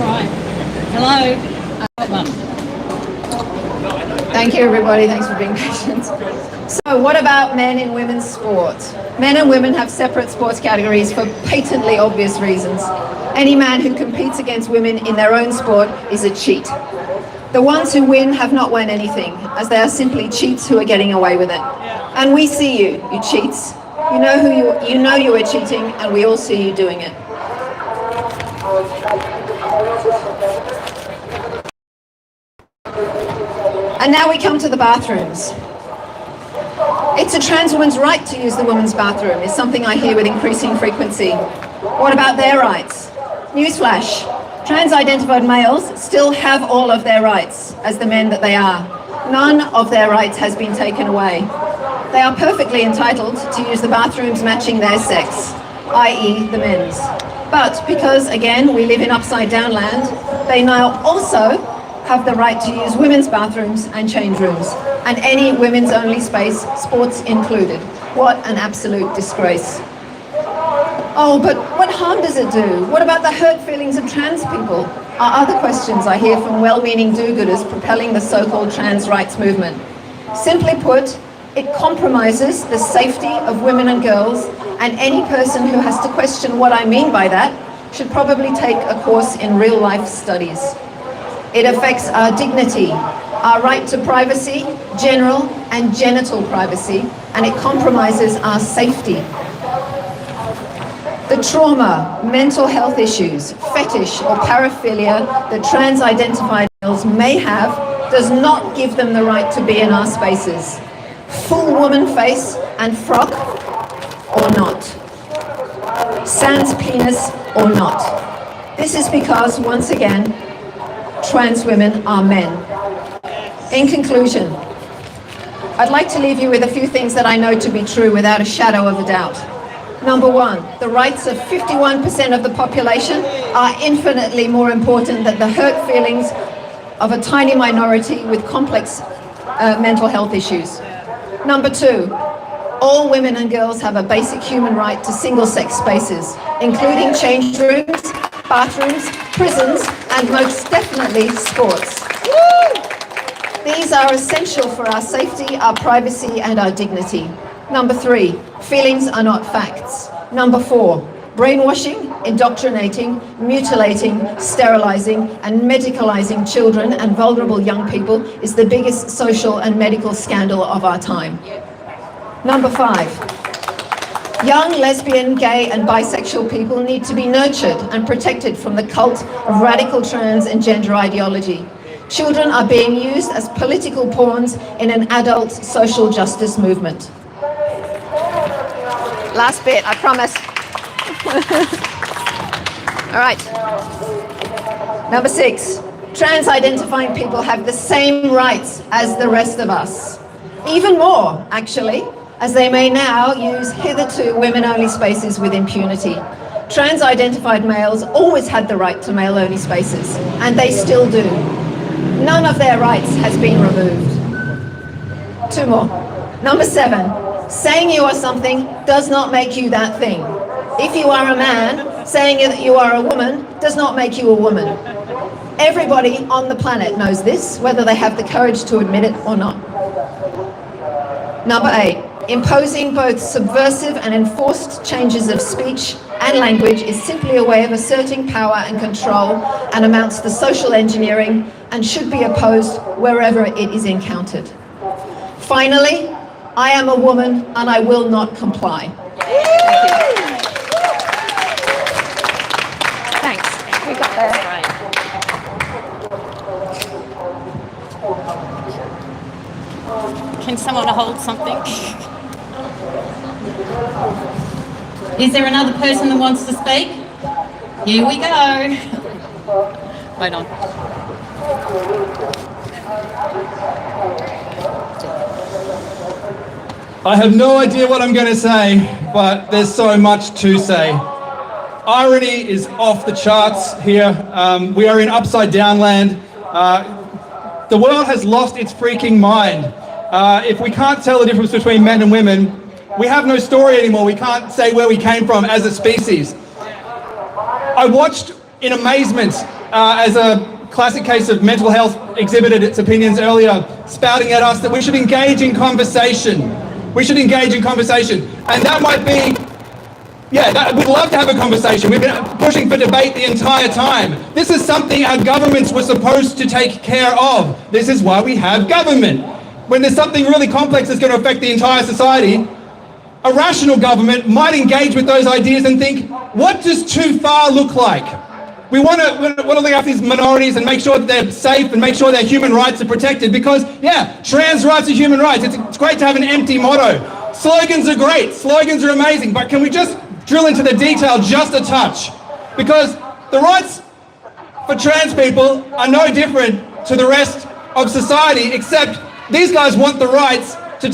Right. Hello. Thank you, everybody. Thanks for being patient. So what about men in women's sport? Men and women have separate sports categories for patently obvious reasons. Any man who competes against women in their own sport is a cheat. The ones who win have not won anything, as they are simply cheats who are getting away with it. And we see you, you cheats. You know you are cheating, and we all see you doing it. And now we come to the bathrooms. It's a trans woman's right to use the women's bathroom, is something I hear with increasing frequency. What about their rights? Newsflash, trans-identified males still have all of their rights as the men that they are. None of their rights has been taken away. They are perfectly entitled to use the bathrooms matching their sex, i.e. the men's. But because, again, we live in upside-down land, they now also have the right to use women's bathrooms and change rooms, and any women's-only space, sports included. What an absolute disgrace. Oh, but what harm does it do? What about the hurt feelings of trans people? Are other questions I hear from well-meaning do-gooders propelling the so-called trans rights movement. Simply put, it compromises the safety of women and girls, and any person who has to question what I mean by that should probably take a course in real-life studies. It affects our dignity, our right to privacy, general and genital privacy, and it compromises our safety. The trauma, mental health issues, fetish or paraphilia that trans-identified males may have does not give them the right to be in our spaces. Full woman face and frock or not. Sans penis or not. This is because, once again, trans women are men. In conclusion, I'd like to leave you with a few things that I know to be true without a shadow of a doubt. Number one, the rights of 51% of the population are infinitely more important than the hurt feelings of a tiny minority with complex mental health issues. Number two, all women and girls have a basic human right to single-sex spaces, including change rooms, bathrooms, prisons, and most definitely sports. These are essential for our safety, our privacy, and our dignity. Number three, feelings are not facts. Number four, brainwashing, indoctrinating, mutilating, sterilizing, and medicalizing children and vulnerable young people is the biggest social and medical scandal of our time. Number five, young lesbian, gay, and bisexual people need to be nurtured and protected from the cult of radical trans and gender ideology. Children are being used as political pawns in an adult social justice movement. Last bit, I promise. All right. Number six, trans-identifying people have the same rights as the rest of us. Even more, actually, as they may now use hitherto women-only spaces with impunity. Trans-identified males always had the right to male-only spaces, and they still do. None of their rights has been removed. Two more. Number seven, saying you are something does not make you that thing. If you are a man, saying that you are a woman does not make you a woman. Everybody on the planet knows this, whether they have the courage to admit it or not. Number eight, imposing both subversive and enforced changes of speech and language is simply a way of asserting power and control and amounts to social engineering and should be opposed wherever it is encountered. Finally, I am a woman and I will not comply. Thanks. We got there. Can someone hold something? Is there another person that wants to speak? Here we go. Wait on. I have no idea what I'm going to say, but there's so much to say. Irony is off the charts here. We are in upside down land. The world has lost its freaking mind. If we can't tell the difference between men and women, we have no story anymore. We can't say where we came from as a species. I watched in amazement as a classic case of mental health exhibited its opinions earlier, spouting at us that we should engage in conversation. We should engage in conversation. And that might be, we'd love to have a conversation. We've been pushing for debate the entire time. This is something our governments were supposed to take care of. This is why we have government. When there's something really complex that's going to affect the entire society, a rational government might engage with those ideas and think, what does too far look like? We want to look after these minorities and make sure that they're safe and make sure their human rights are protected because, trans rights are human rights. It's great to have an empty motto. Slogans are great. Slogans are amazing. But can we just drill into the detail just a touch? Because the rights for trans people are no different to the rest of society, except these guys want the rights to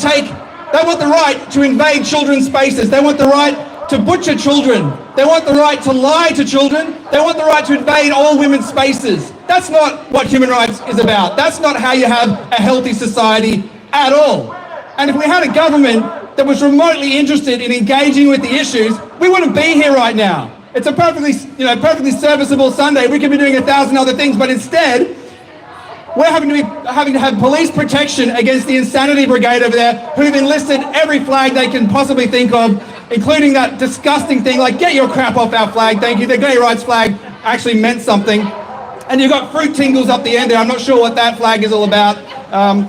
they want the right to invade children's spaces. They want the right to butcher children. They want the right to lie to children. They want the right to invade all women's spaces. That's not what human rights is about. That's not how you have a healthy society at all. And if we had a government that was remotely interested in engaging with the issues, we wouldn't be here right now. It's a perfectly serviceable Sunday. We could be doing 1,000 other things, but instead, we're having to have police protection against the insanity brigade over there who've enlisted every flag they can possibly think of, including that disgusting thing like, get your crap off our flag, thank you. The gay rights flag actually meant something. And you've got fruit tingles up the end there. I'm not sure what that flag is all about. A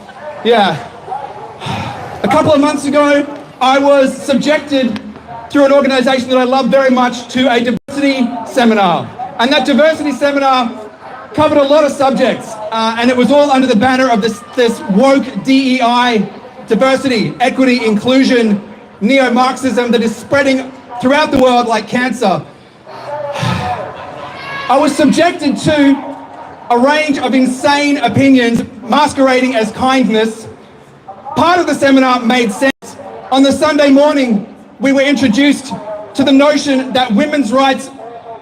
couple of months ago, I was subjected through an organisation that I love very much to a diversity seminar. And that diversity seminar covered a lot of subjects, and it was all under the banner of this woke DEI, diversity, equity, inclusion, neo-Marxism that is spreading throughout the world like cancer. I was subjected to a range of insane opinions masquerading as kindness. Part of the seminar made sense. On the Sunday morning, we were introduced to the notion that women's rights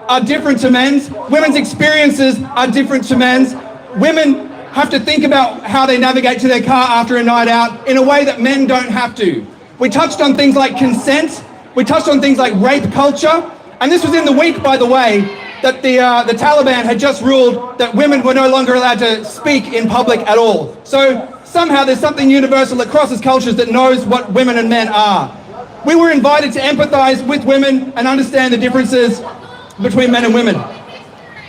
are different to men's. Women's experiences are different to men's. Women have to think about how they navigate to their car after a night out in a way that men don't have to. We touched on things like consent. We touched on things like rape culture. And this was in the week, by the way, that the Taliban had just ruled that women were no longer allowed to speak in public at all. So somehow there's something universal that crosses cultures that knows what women and men are. We were invited to empathise with women and understand the differences between men and women.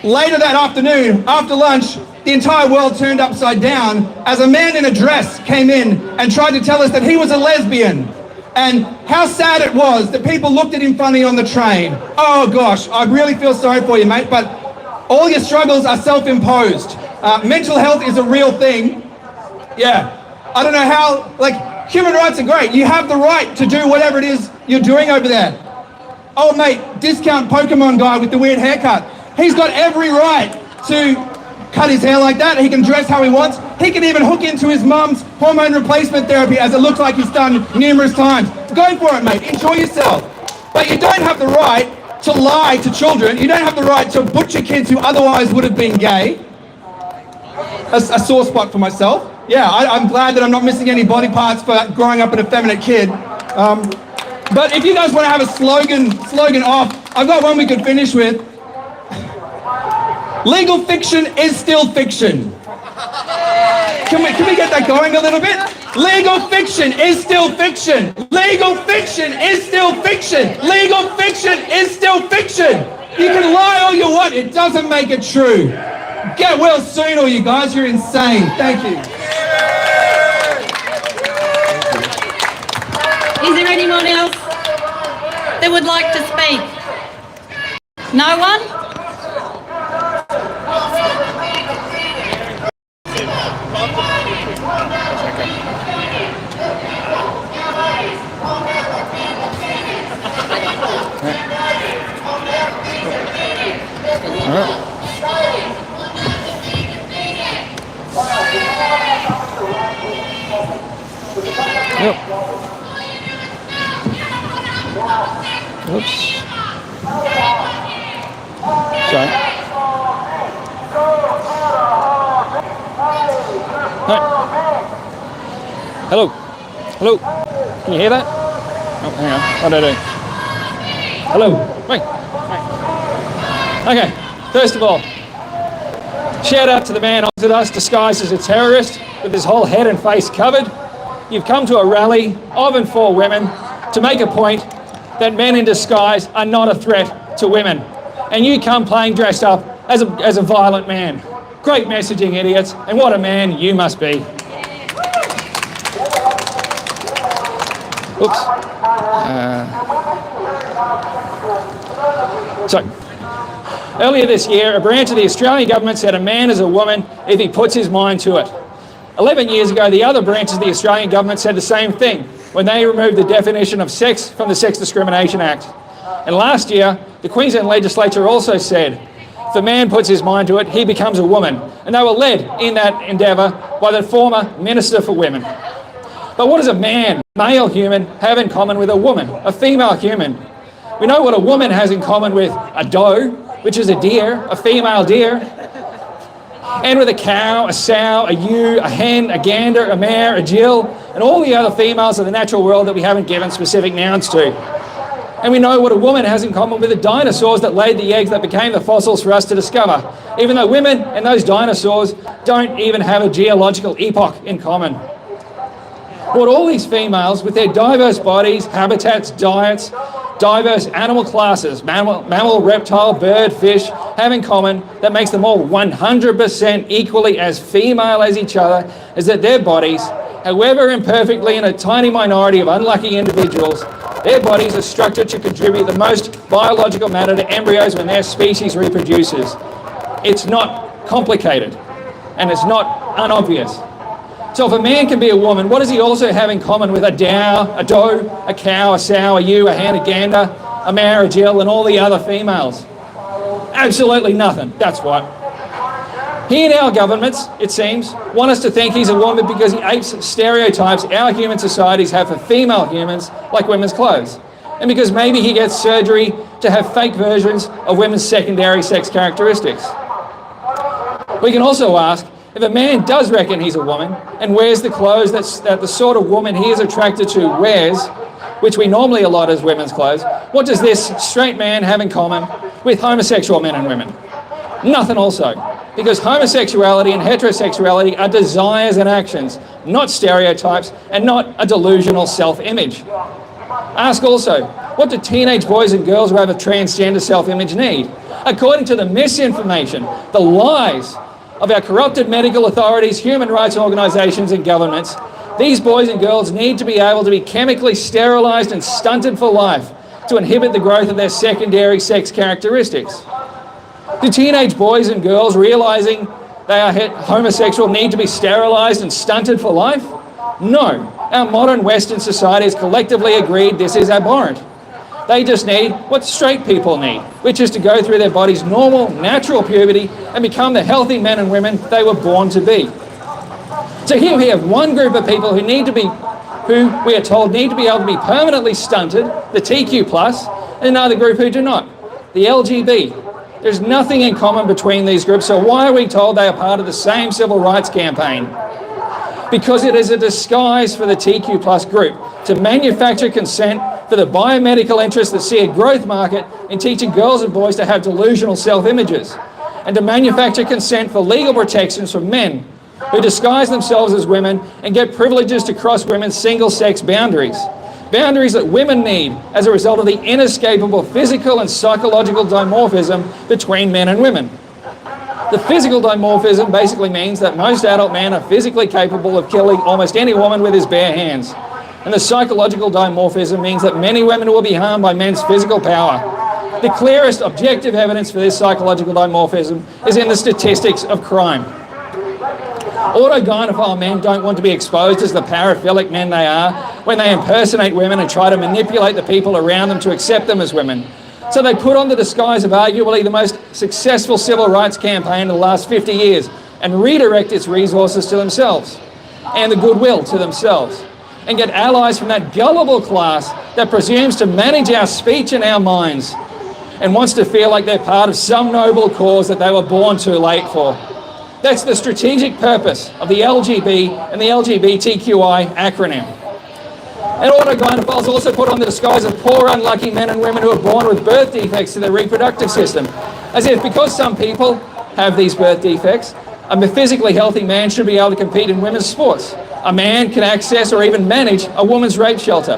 Later that afternoon, after lunch, the entire world turned upside down as a man in a dress came in and tried to tell us that he was a lesbian and how sad it was that people looked at him funny on the train. Oh gosh, I really feel sorry for you, mate, but all your struggles are self-imposed. Mental health is a real thing. I don't know how, human rights are great. You have the right to do whatever it is you're doing over there. Oh mate, discount Pokemon guy with the weird haircut. He's got every right to cut his hair like that. He can dress how he wants. He can even hook into his mum's hormone replacement therapy, as it looks like he's done numerous times. Go for it, mate. Enjoy yourself. But you don't have the right to lie to children. You don't have the right to butcher kids who otherwise would have been gay. A sore spot for myself. I'm glad that I'm not missing any body parts for growing up an effeminate kid. But if you guys want to have a slogan off, I've got one we could finish with. Legal fiction is still fiction. Can we get that going a little bit? Legal fiction is still fiction. Legal fiction is still fiction. Legal fiction is still fiction. You can lie all you want, it doesn't make it true. Get well soon, all you guys. You're insane. Thank you. Is there anyone else that would like to speak? No one? Oops. Sorry. Hi. Hello. Hello. Can you hear that? Oh, hang on. What do I do? Hello. Wait. Okay. First of all, Shout out to the man opposite us, disguised as a terrorist, with his whole head and face covered. You've come to a rally of and for women to make a point that men in disguise are not a threat to women. And you come playing dressed up as a violent man. Great messaging, idiots, and what a man you must be. Oops. Earlier this year, a branch of the Australian government said a man is a woman if he puts his mind to it. 11 years ago, the other branches of the Australian government said the same thing when they removed the definition of sex from the Sex Discrimination Act. And last year, the Queensland legislature also said, if a man puts his mind to it, he becomes a woman. And they were led in that endeavour by the former Minister for Women. But what does a man, male human, have in common with a woman, a female human? We know what a woman has in common with a doe, which is a deer, a female deer, and with a cow, a sow, a ewe, a hen, a gander, a mare, a gill, and all the other females of the natural world that we haven't given specific nouns to. And we know what a woman has in common with the dinosaurs that laid the eggs that became the fossils for us to discover, even though women and those dinosaurs don't even have a geological epoch in common. What all these females, with their diverse bodies, habitats, diets, diverse animal classes, mammal, reptile, bird, fish, have in common that makes them all 100% equally as female as each other is that their bodies, however imperfectly in a tiny minority of unlucky individuals, their bodies are structured to contribute the most biological matter to embryos when their species reproduces. It's not complicated, and it's not unobvious. So if a man can be a woman, what does he also have in common with a doe, a cow, a sow, a ewe, a hen, a gander, a mare, a gill, and all the other females? Absolutely nothing, that's what. He and our governments, it seems, want us to think he's a woman because he apes stereotypes our human societies have for female humans, like women's clothes. And because maybe he gets surgery to have fake versions of women's secondary sex characteristics. We can also ask, if a man does reckon he's a woman and wears the clothes that the sort of woman he is attracted to wears, which we normally allot as women's clothes, what does this straight man have in common with homosexual men and women? Nothing also, because homosexuality and heterosexuality are desires and actions, not stereotypes and not a delusional self-image. Ask also, what do teenage boys and girls who have a transgender self-image need? According to the misinformation, the lies of our corrupted medical authorities, human rights organisations and governments, these boys and girls need to be able to be chemically sterilised and stunted for life to inhibit the growth of their secondary sex characteristics. Do teenage boys and girls realising they are homosexual need to be sterilised and stunted for life? No. Our modern Western society has collectively agreed this is abhorrent. They just need what straight people need, which is to go through their body's normal, natural puberty and become the healthy men and women they were born to be. So here we have one group of people who we are told need to be able to be permanently stunted, the TQ+, and another group who do not, the LGB. There's nothing in common between these groups, so why are we told they are part of the same civil rights campaign? Because it is a disguise for the TQ+ group to manufacture consent for the biomedical interests that see a growth market in teaching girls and boys to have delusional self-images, and to manufacture consent for legal protections for men who disguise themselves as women and get privileges to cross women's single-sex boundaries. Boundaries that women need as a result of the inescapable physical and psychological dimorphism between men and women. The physical dimorphism basically means that most adult men are physically capable of killing almost any woman with his bare hands. And the psychological dimorphism means that many women will be harmed by men's physical power. The clearest objective evidence for this psychological dimorphism is in the statistics of crime. Autogynephile men don't want to be exposed as the paraphilic men they are when they impersonate women and try to manipulate the people around them to accept them as women. So they put on the disguise of arguably the most successful civil rights campaign in the last 50 years and redirect its resources to themselves and the goodwill to themselves and get allies from that gullible class that presumes to manage our speech and our minds and wants to feel like they're part of some noble cause that they were born too late for. That's the strategic purpose of the LGB and the LGBTQI acronym. And autogynephiles also put on the disguise of poor, unlucky men and women who are born with birth defects to their reproductive system, as if because some people have these birth defects. A physically healthy man should be able to compete in women's sports. A man can access or even manage a woman's rape shelter.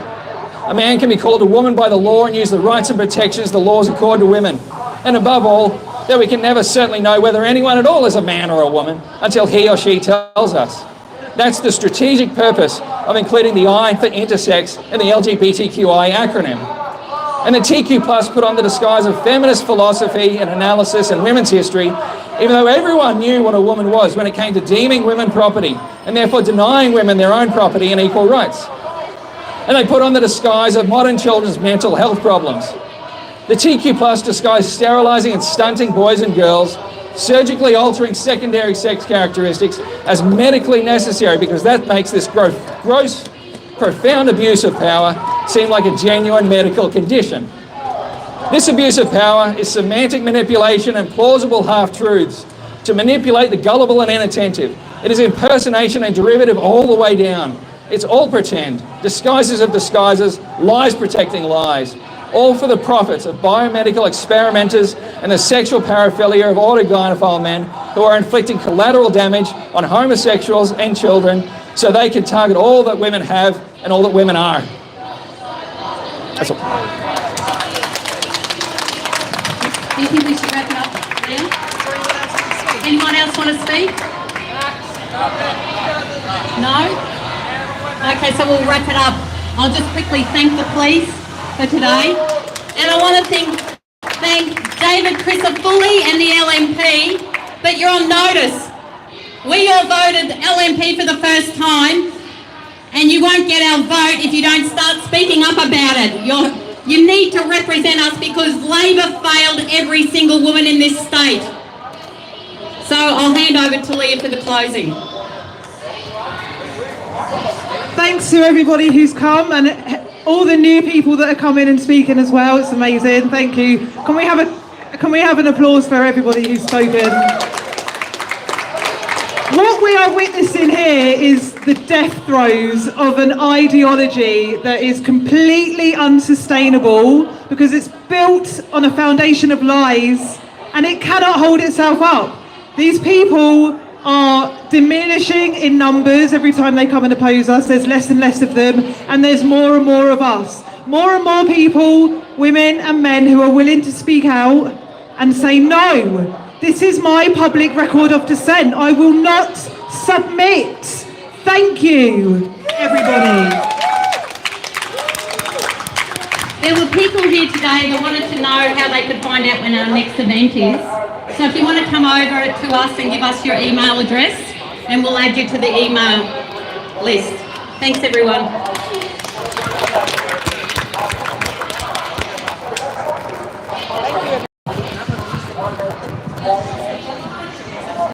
A man can be called a woman by the law and use the rights and protections the laws accord to women. And above all, that we can never certainly know whether anyone at all is a man or a woman until he or she tells us. That's the strategic purpose of including the I for intersex in the LGBTQI acronym. And the TQ Plus put on the disguise of feminist philosophy and analysis in women's history, even though everyone knew what a woman was when it came to deeming women property and therefore denying women their own property and equal rights. And they put on the disguise of modern children's mental health problems. The TQ Plus disguised sterilising and stunting boys and girls, surgically altering secondary sex characteristics as medically necessary because that makes this gross, profound abuse of power seem like a genuine medical condition. This abuse of power is semantic manipulation and plausible half-truths to manipulate the gullible and inattentive. It is impersonation and derivative all the way down. It's all pretend, disguises of disguises, lies protecting lies, all for the profits of biomedical experimenters and the sexual paraphilia of autogynephile men who are inflicting collateral damage on homosexuals and children so they can target all that women have and all that women are. That's all. Do you think we should wrap it up now? Anyone else want to speak? No? Okay, so we'll wrap it up. I'll just quickly thank the police for today. And I want to thank David Crisafulli and the LNP, but you're on notice. We all voted LNP for the first time, and you won't get our vote if you don't start speaking up about it. You need to represent us because Labor failed every single woman in this state. So I'll hand over to Leah for the closing. Thanks to everybody who's come and all the new people that are coming and speaking as well. It's amazing. Thank you. Can we have an applause for everybody who's spoken? What we are witnessing here is the death throes of an ideology that is completely unsustainable because it's built on a foundation of lies and it cannot hold itself up. These people are diminishing in numbers every time they come and oppose us. There's less and less of them, and there's more and more of us. More and more people, women and men, who are willing to speak out and say, no, this is my public record of dissent. I will not submit. Thank you, everybody. There were people here today that wanted to know how they could find out when our next event is. So if you want to come over to us and give us your email address, and we'll add you to the email list. Thanks, everyone.